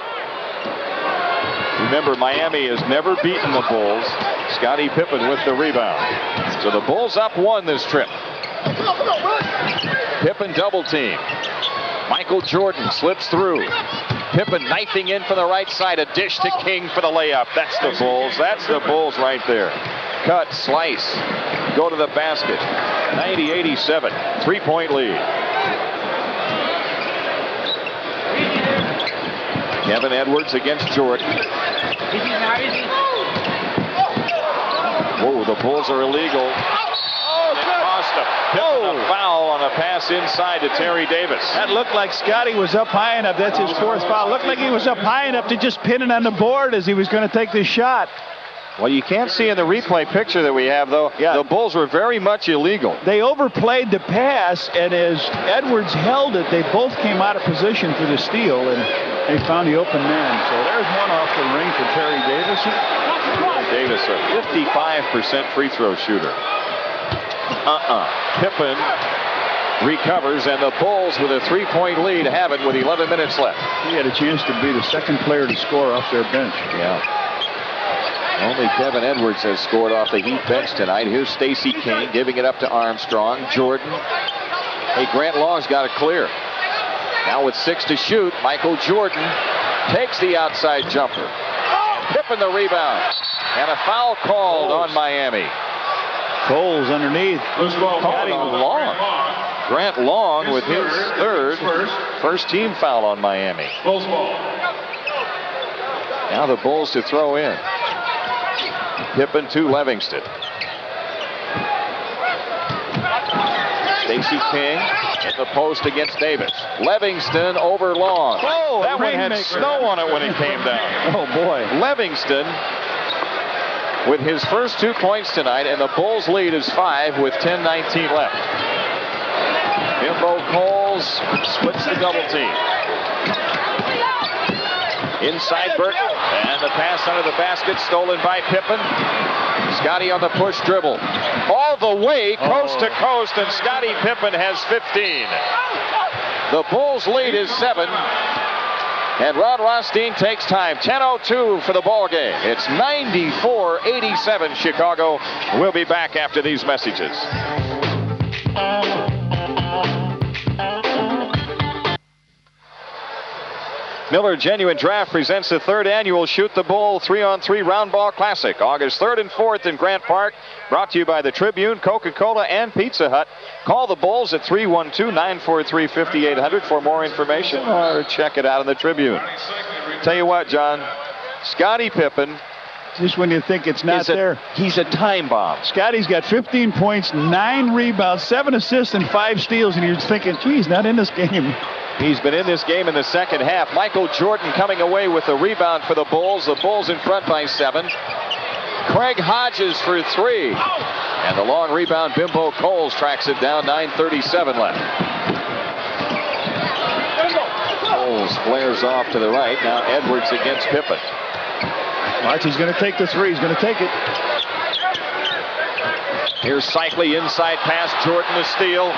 Remember, Miami has never beaten the Bulls. Scottie Pippen with the rebound. So the Bulls up 1 this trip. Pippen double team. Michael Jordan slips through. Pippen knifing in from the right side. A dish to King for the layup. That's the Bulls. That's the Bulls right there. Cut, slice, go to the basket. 90-87, 3-point lead. Kevin Edwards against Jordan. Whoa, the Bulls are illegal. Pippen a foul on a pass inside to Terry Davis. That looked like Scottie was up high enough. That's his 4th foul. Looked like he was up high enough to just pin it on the board as he was going to take this shot. Well, you can't see in the replay picture that we have, though, the Bulls were very much illegal. They overplayed the pass, and as Edwards held it, they both came out of position for the steal, and they found the open man. So there's one off the ring for Terry Davis. Davis, a 55% free throw shooter. Pippen recovers, and the Bulls with a 3-point lead have it with 11 minutes left. He had a chance to be the second player to score off their bench. Yeah. Only Kevin Edwards has scored off the Heat bench tonight. Here's Stacey King giving it up to Armstrong. Jordan. Hey, Grant Long's got it clear. Now with 6 to shoot, Michael Jordan takes the outside jumper. Pippen the rebound. And a foul called on Miami. Coles underneath. Calling on Long. Grant Long with his third first team foul on Miami. Now the Bulls to throw in. Pippen to Levingston. Stacey King in the post against Davis. Levingston over Long. Oh, that one had snow on it when it came down. Oh, boy. Levingston with his first 2 points tonight, and the Bulls lead is 5 with 10:19 left. Bimbo Coles splits the double team. Inside Burton, and the pass under the basket stolen by Pippen. Scottie on the push dribble. All the way coast to coast, and Scottie Pippen has 15. The Bulls lead is 7. And Ron Rothstein takes time. 10:02 for the ball game. It's 94-87 Chicago. We'll be back after these messages. Miller Genuine Draft presents the 3rd annual Shoot the Bull 3-on-3 Round Ball Classic, August 3rd and 4th in Grant Park. Brought to you by the Tribune, Coca-Cola, and Pizza Hut. Call the Bulls at 312-943-5800 for more information, or check it out in the Tribune. Tell you what, John, Scottie Pippen. Just when you think it's not there. He's a time bomb. Scottie's got 15 points, 9 rebounds, 7 assists, and 5 steals, and you're thinking, geez, not in this game. He's been in this game in the second half. Michael Jordan coming away with a rebound for the Bulls. The Bulls in front by 7. Craig Hodges for 3. And the long rebound, Bimbo Coles tracks it down. 9:37 left. Coles flares off to the right. Now Edwards against Pippen. Archie's going to take the 3. He's going to take it. Here's Seikaly inside pass. Jordan to steal.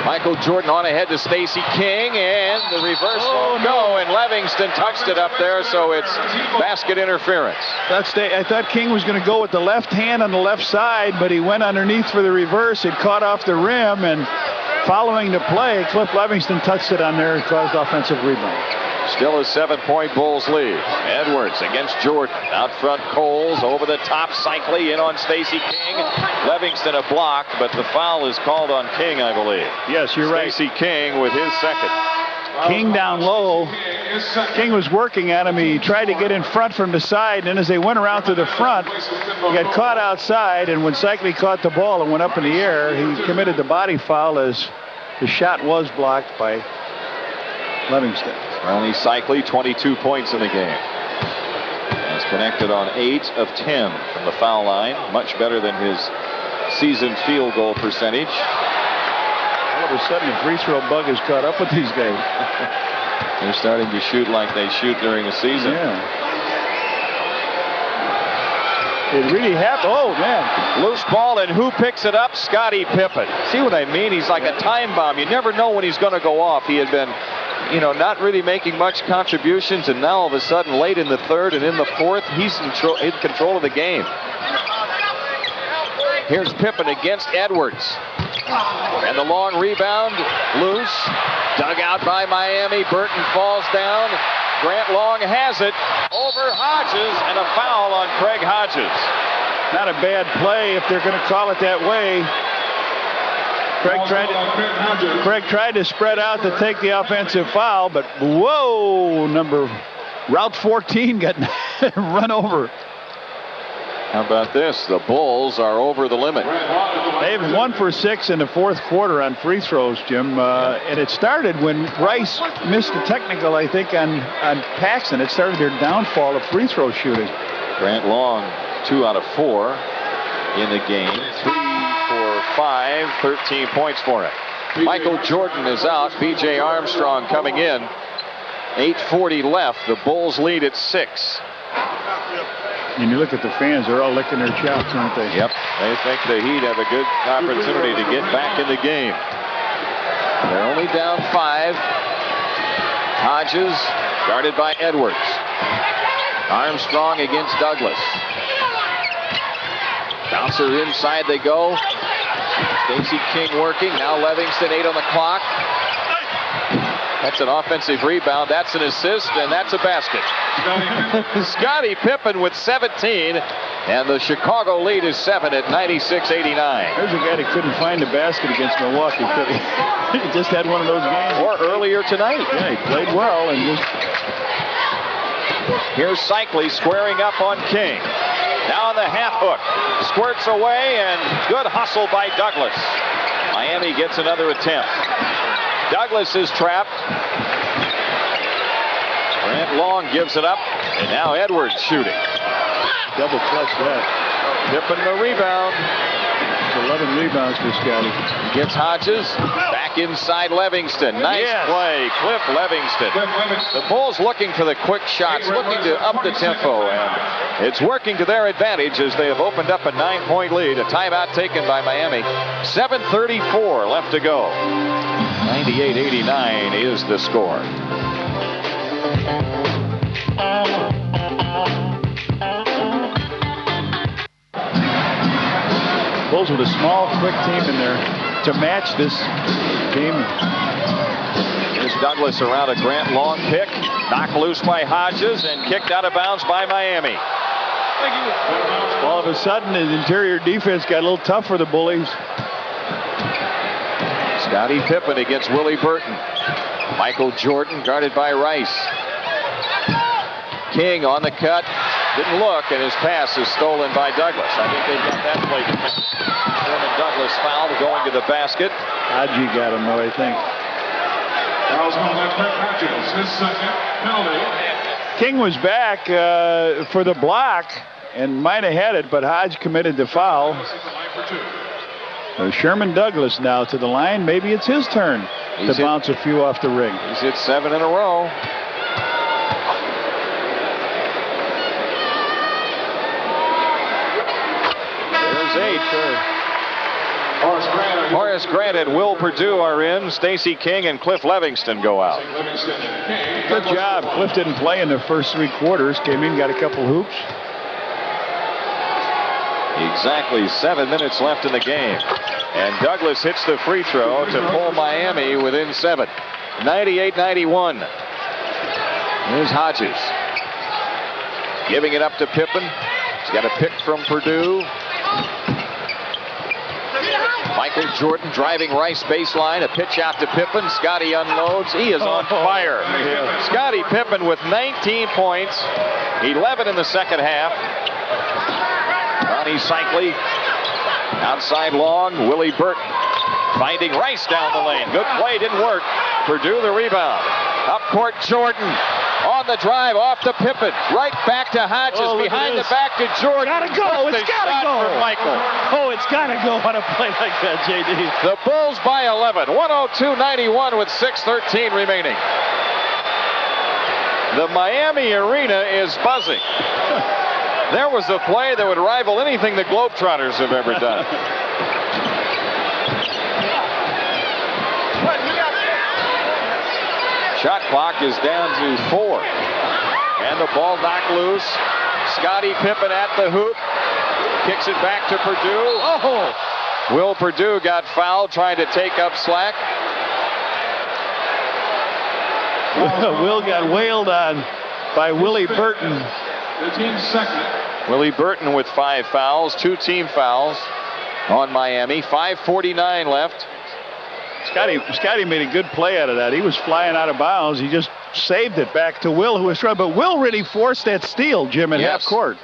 Michael Jordan on ahead to Stacey King, and the reverse won't go, and Levingston touched it up there, so it's basket interference. I thought King was going to go with the left hand on the left side, but he went underneath for the reverse. It caught off the rim, and following the play, Cliff Levingston touched it on there and caused offensive rebound. Still a 7-point Bulls lead. Edwards against Jordan. Out front, Coles. Over the top, Seikaly in on Stacey King. Levingston a block, but the foul is called on King, I believe. Yes, you're right. Stacey King with his second. King down low. King was working at him. He tried to get in front from the side, and as they went around to the front, he got caught outside, and when Seikaly caught the ball and went up in the air, he committed the body foul as the shot was blocked by Levingston. Rony Seikaly, 22 points in the game. Has connected on 8 of 10 from the foul line. Much better than his season field goal percentage. All of a sudden, the free throw bug has caught up with these guys. They're starting to shoot like they shoot during the season. Yeah. It really happened. Oh, man. Loose ball, and who picks it up? Scottie Pippen. See what I mean? He's like a time bomb. You never know when he's going to go off. He had been, not really making much contributions, and now all of a sudden, late in the 3rd and in the 4th, he's in control of the game. Here's Pippen against Edwards. And the long rebound, loose. Dug out by Miami. Burton falls down. Grant Long has it over Hodges, and a foul on Craig Hodges. Not a bad play if they're going to call it that way. Craig tried to spread out to take the offensive foul, but whoa, Route 14 got run over. How about this? The Bulls are over the limit. They've 1 for 6 in the 4th quarter on free throws, Jim. And it started when Rice missed the technical, I think, on Paxson. It started their downfall of free throw shooting. Grant Long, 2 out of 4 in the game. 3 for 5, 13 points for him. Michael Jordan is out. B.J. Armstrong coming in. 8:40 left. The Bulls lead at 6. And you look at the fans, they're all licking their chops, aren't they? Yep. They think the Heat have a good opportunity to get back in the game. They're only down 5. Hodges guarded by Edwards. Armstrong against Douglas. Bouncer inside they go. Stacey King working. Now Levingston, 8 on the clock. That's an offensive rebound. That's an assist, and that's a basket. Scottie Pippen with 17, and the Chicago lead is 7 at 96-89. There's a guy that couldn't find the basket against Milwaukee, could he? He just had one of those games. Or earlier tonight. Yeah, he played well and just... Here's Seikaly squaring up on King. Now on the half hook. Squirts away, and good hustle by Douglas. Miami gets another attempt. Douglas is trapped. Grant Long gives it up, and now Edwards shooting. Double clutch that. Pippen the rebound. 11 rebounds for Scottie. Gets Hodges. Back inside Levingston. Nice play. Cliff Levingston. The Bulls looking for the quick shots, looking to up the tempo, and it's working to their advantage as they have opened up a 9-point lead. A timeout taken by Miami. 7:34 left to go. 98-89 is the score. Bulls with a small, quick team in there to match this game. Here's Douglas around a Grant Long pick. Knocked loose by Hodges and kicked out of bounds by Miami. All of a sudden, the interior defense got a little tough for the Bullies. Scottie Pippen against Willie Burton. Michael Jordan guarded by Rice. King on the cut. Didn't look, and his pass is stolen by Douglas. I think they've got that play defense. Sherman Douglas fouled going to the basket. Hodges got him, though, I think. Fouls on left by Hodges. His second penalty. King was back for the block and might have had it, but Hodges committed the foul. Sherman Douglas now to the line. Maybe it's his turn to bounce a few off the ring. He's hit 7 in a row. There's 8. Horace Grant and Will Perdue are in. Stacey King and Cliff Levingston go out. Good job. Cliff didn't play in the first 3 quarters. Came in, got a couple hoops. Exactly 7 minutes left in the game. And Douglas hits the free throw to pull Miami within 7. 98-91. Here's Hodges. Giving it up to Pippen. He's got a pick from Perdue. Michael Jordan driving Rice baseline. A pitch out to Pippen. Scottie unloads. He is on fire. Scottie Pippen with 19 points. 11 in the second half. Rony Seikaly outside long. Willie Burton finding Rice down the lane. Good play, didn't work. Perdue the rebound. Up court, Jordan on the drive off to Pippen. Right back to Hodges. Behind the back to Jordan. Gotta go. It's gotta go. For Michael. Oh, it's gotta go on a play like that, JD. The Bulls by 11. 102-91 with 6:13 remaining. The Miami arena is buzzing. There was a play that would rival anything the Globetrotters have ever done. Shot clock is down to 4. And the ball knocked loose. Scottie Pippen at the hoop. Kicks it back to Perdue. Oh! Will Perdue got fouled trying to take up slack. Will got wailed on by Willie Burton. The team's second. Willie Burton with 5 fouls, 2 team fouls on Miami. 5:49 left. Scottie made a good play out of that. He was flying out of bounds. He just saved it back to Will, who was trying. But Will really forced that steal, Jim, in half court.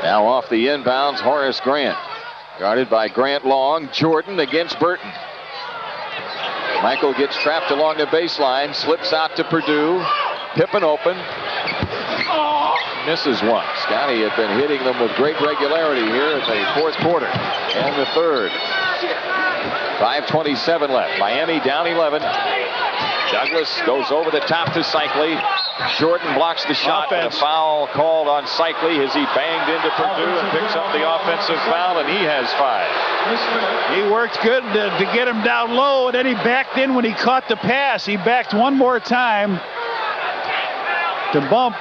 Now off the inbounds, Horace Grant. Guarded by Grant Long. Jordan against Burton. Michael gets trapped along the baseline. Slips out to Perdue. Pippen open. Misses one. Scottie had been hitting them with great regularity here in the 4th quarter. And the 3rd. 5:27 left. Miami down 11. Douglas goes over the top to Seikaly. Jordan blocks the shot. And a foul called on Seikaly as he banged into Perdue and picks up the offensive foul, and he has 5. He worked good to get him down low, and then he backed in when he caught the pass. He backed one more time to bump.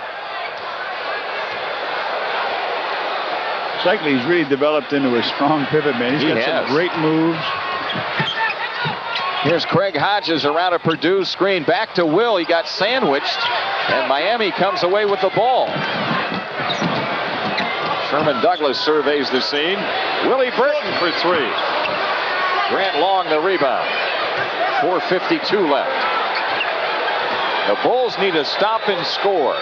Seikaly's really developed into a strong pivot man. He's got some great moves. Here's Craig Hodges around a Perdue screen. Back to Will. He got sandwiched. And Miami comes away with the ball. Sherman Douglas surveys the scene. Willie Burton for three. Grant Long the rebound. 4:52 left. The Bulls need to stop and score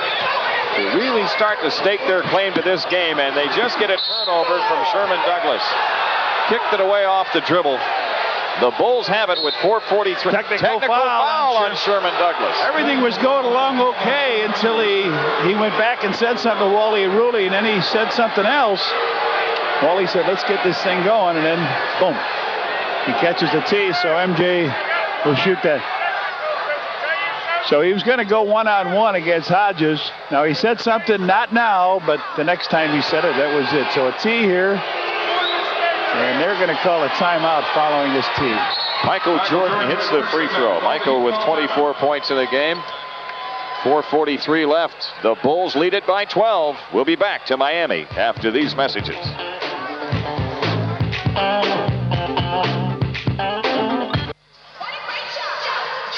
to really start to stake their claim to this game, and they just get a turnover from Sherman Douglas. Kicked it away off the dribble. The Bulls have it with 4:43. Technical foul on Sherman Douglas. Everything was going along okay until he went back and said something to Wally and Rudy, and then he said something else. Wally said, let's get this thing going, and then boom. He catches the tee, so MJ will shoot that. So he was going to go one-on-one against Hodges. Now he said something, not now, but the next time he said it, that was it. So a tee here. And they're going to call a timeout following this tee. Michael Jordan hits the free throw. Michael with 24 points in the game. 4:43 left. The Bulls lead it by 12. We'll be back to Miami after these messages.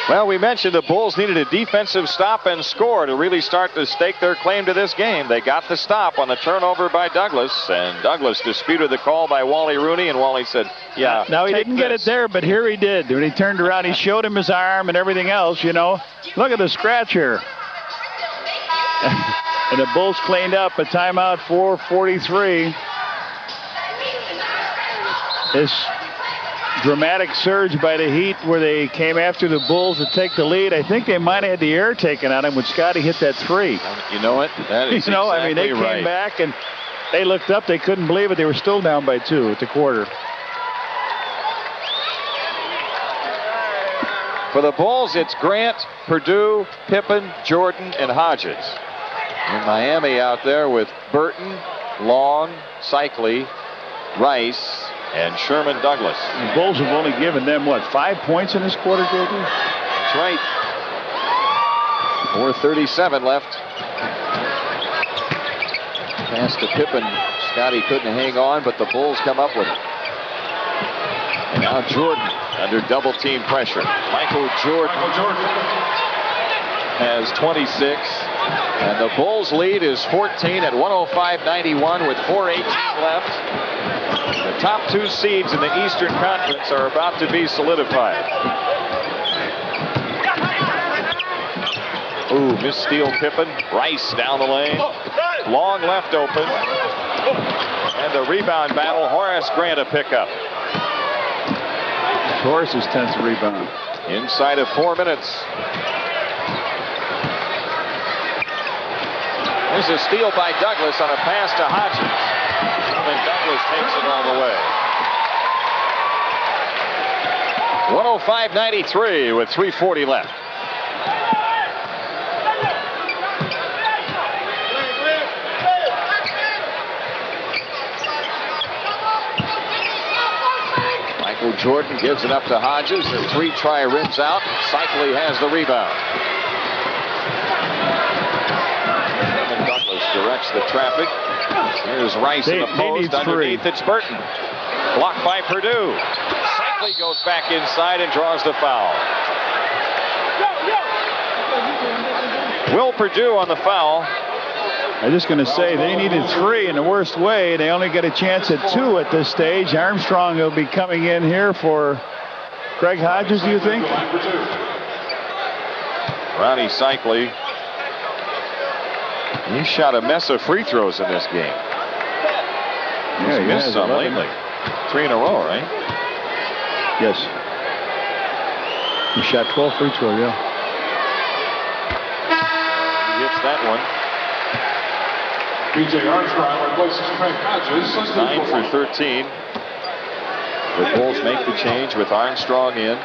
Well, we mentioned the Bulls needed a defensive stop and score to really start to stake their claim to this game. They got the stop on the turnover by Douglas, and Douglas disputed the call by Wally Rooney, and Wally said, yeah, now he didn't get it there, but here he did. When he turned around, he showed him his arm and everything else, you know. Look at the scratch here. And the Bulls cleaned up. A timeout, 4:43. This dramatic surge by the Heat where they came after the Bulls to take the lead. I think they might have had the air taken out of him when Scottie hit that three. You know what? That is I mean, they came back and they looked up. They couldn't believe it. They were still down by 2 at the quarter. For the Bulls, it's Grant, Perdue, Pippen, Jordan, and Hodges. In Miami out there with Burton, Long, Seikaly, Rice, and Sherman Douglas. The Bulls have only given them, what, 5 points in this quarter, JD? That's right. 4:37 left. Pass to Pippen. Scottie couldn't hang on, but the Bulls come up with it. And now Jordan under double team pressure. Michael Jordan has 26. And the Bulls lead is 14 at 105-91 with 4:18 left. The top 2 seeds in the Eastern Conference are about to be solidified. Ooh, missteal Pippen. Rice down the lane. Long left open. And the rebound battle. Horace Grant a pickup. Horace's 10th rebound. Inside of 4 minutes. There's a steal by Douglas on a pass to Hodges. And Douglas takes it all the way. 105-93 with 3:40 left. Michael Jordan gives it up to Hodges. The 3-try rims out. Seikaly has the rebound. Directs the traffic. Here's Rice in the post. Underneath, it's Burton. Blocked by Perdue. Seikaly goes back inside and draws the foul. Will Perdue on the foul. I'm just going to say they needed 3 in the worst way. They only get a chance at 2 at this stage. Armstrong will be coming in here for Craig Hodges, do you think? Rony Seikaly. He shot a mess of free throws in this game. He's missed some lately. 3 in a row, right? Yes. He shot 12 free throws, yeah. He hits that one. B.J. Armstrong replaces Craig Hodges. 9 for 13. The Bulls make the change with Armstrong in.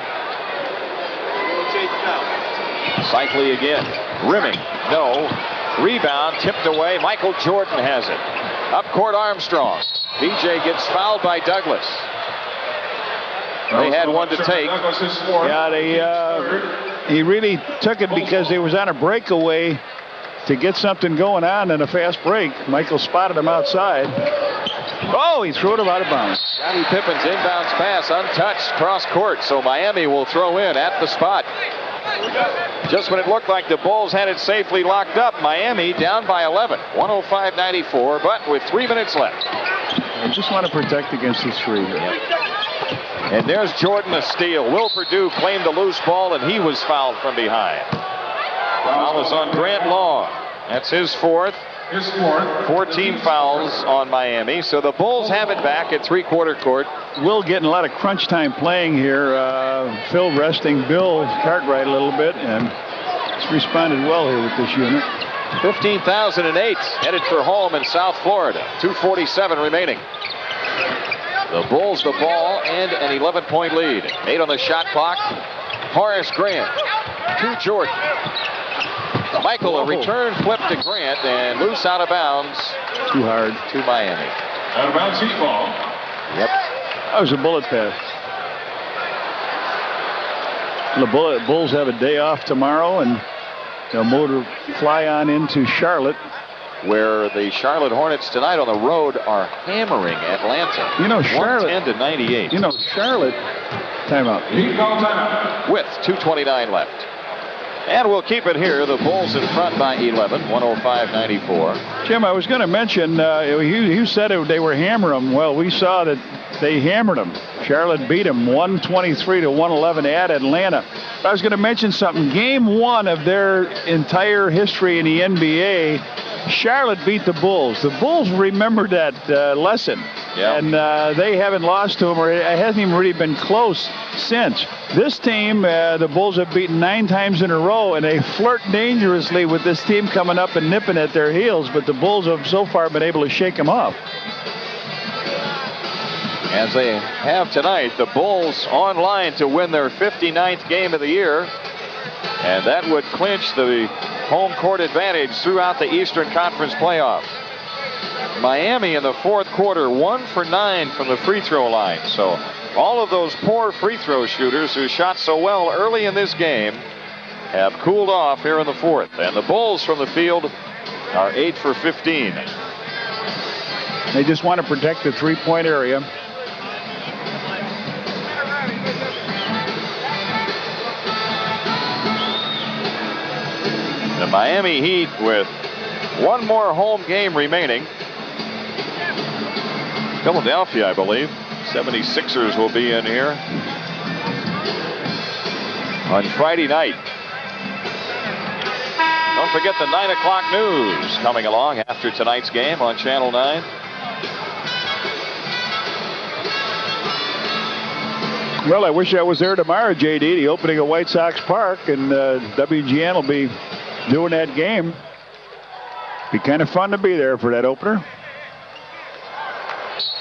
Seikaly again. Rimming. No. Rebound tipped away. Michael Jordan has it. Up court Armstrong. BJ gets fouled by Douglas. They had one to take. Yeah, he really took it because they was on a breakaway to get something going on in a fast break. Michael spotted him outside. Oh, he threw it out of bounds. Scottie Pippen's inbounds pass untouched cross court, so Miami will throw in at the spot. Just when it looked like the Bulls had it safely locked up, Miami down by 11, 105-94, but with 3 minutes left. I just want to protect against this three here. And there's Jordan a steal. Will Perdue claimed a loose ball, and he was fouled from behind. Foul is on Grant Long. That's his fourth. 14 fouls on Miami, so the Bulls have it back at three-quarter court. Will getting a lot of crunch time playing here. Phil resting Bill Cartwright a little bit, and he's responded well here with this unit. 15,008 headed for home in South Florida. 2:47 remaining. The Bulls the ball and an 11-point lead. 8 on the shot clock. Horace Grant to Jordan. Michael, a return flip to Grant and loose out of bounds. Too hard. To Miami. Out of bounds, heat ball. Yep. That was a bullet pass. The Bulls have a day off tomorrow, and they'll motor fly on into Charlotte, where the Charlotte Hornets tonight on the road are hammering Atlanta. You know, Charlotte 110-98. You know, Charlotte. Timeout. Heat ball timeout. With 2:29 left. And we'll keep it here. The Bulls in front by 11, 105-94. Jim, I was going to mention, you said they were hammering them. Well, we saw that they hammered them. Charlotte beat them 123-111 at Atlanta. I was going to mention something. Game 1 of their entire history in the NBA, Charlotte beat the Bulls. The Bulls remembered that lesson. Yeah. And they haven't lost to them, or it hasn't even really been close since. This team, the Bulls have beaten 9 times in a row, and they flirt dangerously with this team coming up and nipping at their heels, but the Bulls have so far been able to shake them off. As they have tonight, the Bulls online to win their 59th game of the year, and that would clinch the home court advantage throughout the Eastern Conference playoffs. Miami in the fourth quarter 1 for 9 from the free throw line. So all of those poor free throw shooters who shot so well early in this game have cooled off here in the fourth. And the Bulls from the field are 8 for 15. They just want to protect the three-point area. The Miami Heat with one more home game remaining. Philadelphia, I believe. 76ers will be in here on Friday night. Don't forget the 9 o'clock news coming along after tonight's game on Channel 9. Well, I wish I was there tomorrow, JD, the opening of White Sox Park, and WGN will be doing that game. Be kind of fun to be there for that opener.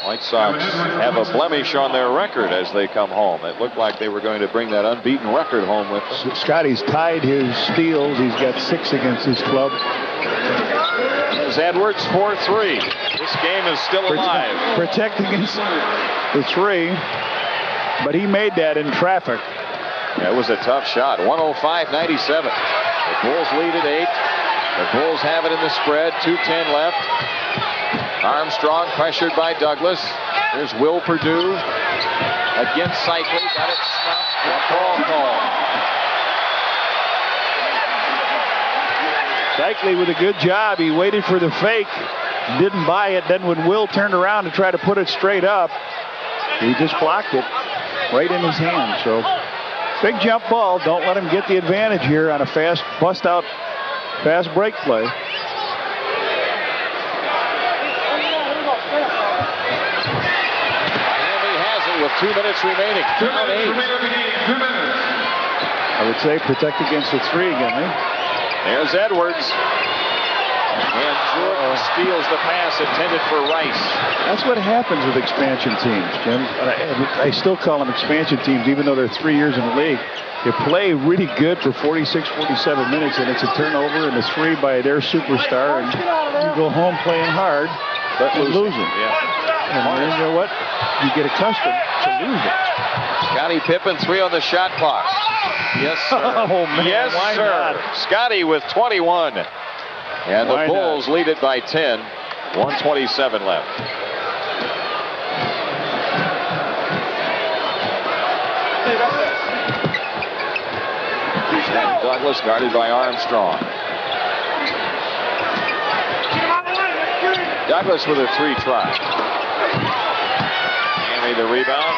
White Sox have a blemish on their record as they come home. It looked like they were going to bring that unbeaten record home with them. Scottie's tied his steals. He's got 6 against his club. There's Edwards 4-3. This game is still alive. Protect against the 3, but he made that in traffic. That was a tough shot. 105-97. The Bulls lead at 8. The Bulls have it in the spread. 2:10 left. Armstrong pressured by Douglas. Here's Will Perdue against Seikaly. Got it snuffed. Ball call. Seikaly with a good job. He waited for the fake. Didn't buy it. Then when Will turned around to try to put it straight up, he just blocked it right in his hand. So big jump ball. Don't let him get the advantage here on a fast bust out, fast break play. Miami has it with 2 minutes remaining. 2 minutes. I would say protect against the 3 again, eh? There's Edwards. And Jordan steals the pass intended for Rice. That's what happens with expansion teams, Jim. I still call them expansion teams, even though they're 3 years in the league. They play really good for 46, 47 minutes, and it's a turnover and a 3 by their superstar, and you go home playing hard, but losing. Yeah. And then, you know what? You get accustomed to losing. Scottie Pippen 3 on the shot clock. Yes, sir. Oh, man. Yes, Why sir. not? Scottie with 21. And the Bulls lead it by 10. 1:27 left. And Douglas guarded by Armstrong. Douglas with a 3 try. Henry the rebound.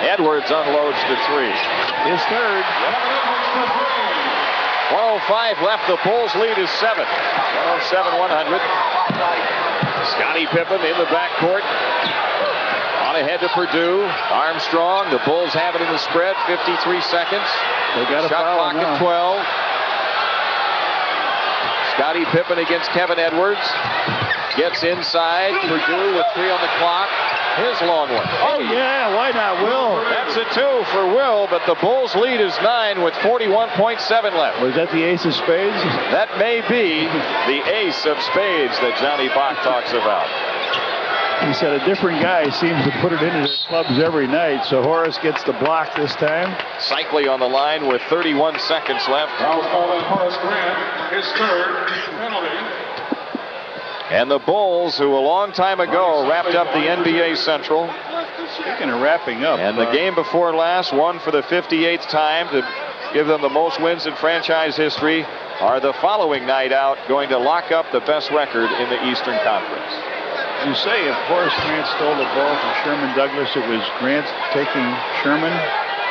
Edwards unloads the 3. His third. 1:05 left. The Bulls lead is 7. 107-100. Scottie Pippen in the backcourt. On ahead to Perdue. Armstrong. The Bulls have it in the spread. 53 seconds. They got a shot foul clock at 12. Scottie Pippen against Kevin Edwards. Gets inside. Perdue with 3 on the clock. His long one. Oh, yeah. Why not, Will? That's a 2 for Will, but the Bulls lead is 9 with 41.7 left. Was that the ace of spades? That may be the ace of spades that Johnny Bach talks about. He said a different guy seems to put it into their clubs every night, so Horace gets the block this time. Seikaly on the line with 31 seconds left. Foul called on Horace Grant, his third penalty. And the Bulls, who a long time ago wrapped up the NBA Central. Speaking of wrapping up. And the game before last, won for the 58th time to give them the most wins in franchise history, are the following night out going to lock up the best record in the Eastern Conference. You say if Horace Grant stole the ball from Sherman Douglas, it was Grant taking Sherman?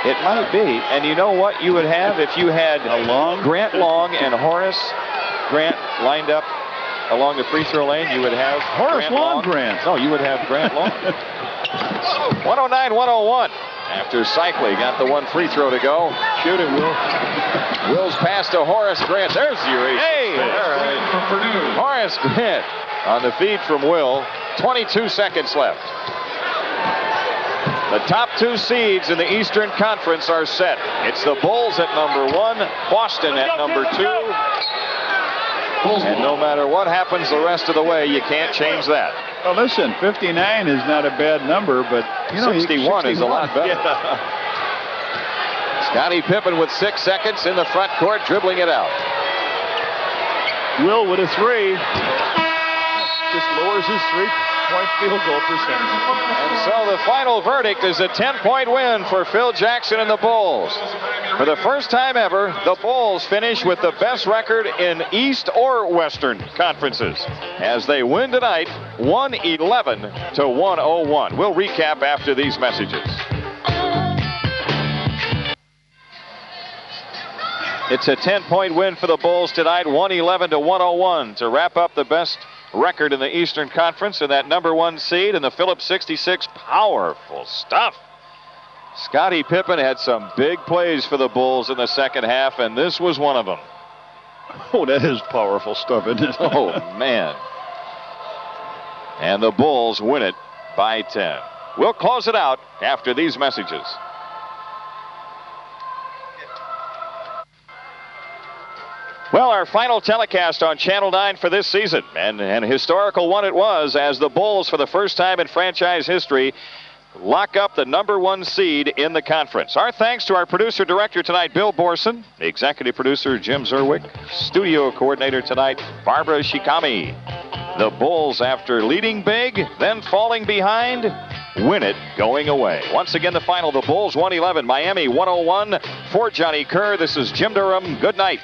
It might be. And you know what you would have if you had Grant Long and Horace Grant lined up along the free throw lane? You would have Horace Grant. No, you would have Grant Long. 109-101. After Seikaly got the 1 free throw to go. Shoot it, Will. Will's pass to Horace Grant. There's your ace. Hey! All right. Horace Grant on the feed from Will. 22 seconds left. The top 2 seeds in the Eastern Conference are set. It's the Bulls at number 1, Boston at number 2. And no matter what happens the rest of the way, you can't change that. Well, listen, 59 is not a bad number, but you know, 61 is a lot better. Yeah. Scottie Pippen with 6 seconds in the front court, dribbling it out. Will with a 3. Just lowers his 3-point field goal percentage. And so the final verdict is a 10-point win for Phil Jackson and the Bulls. For the first time ever, the Bulls finish with the best record in East or Western conferences as they win tonight 111-101. We'll recap after these messages. It's a 10-point win for the Bulls tonight, 111-101 to wrap up the best record in the Eastern Conference and that number 1 seed in the Phillips 66. Powerful stuff. Scottie Pippen had some big plays for the Bulls in the second half, and this was one of them. Oh, that is powerful stuff, isn't it? Oh, man. And the Bulls win it by 10. We'll close it out after these messages. Well, our final telecast on Channel 9 for this season, and an historical one it was, as the Bulls, for the first time in franchise history, lock up the number 1 seed in the conference. Our thanks to our producer-director tonight, Bill Borson, executive producer, Jim Zerwick, studio coordinator tonight, Barbara Shikami. The Bulls, after leading big, then falling behind, win it going away. Once again, the final, the Bulls 111, Miami 101. For Johnny Kerr, this is Jim Durham. Good night.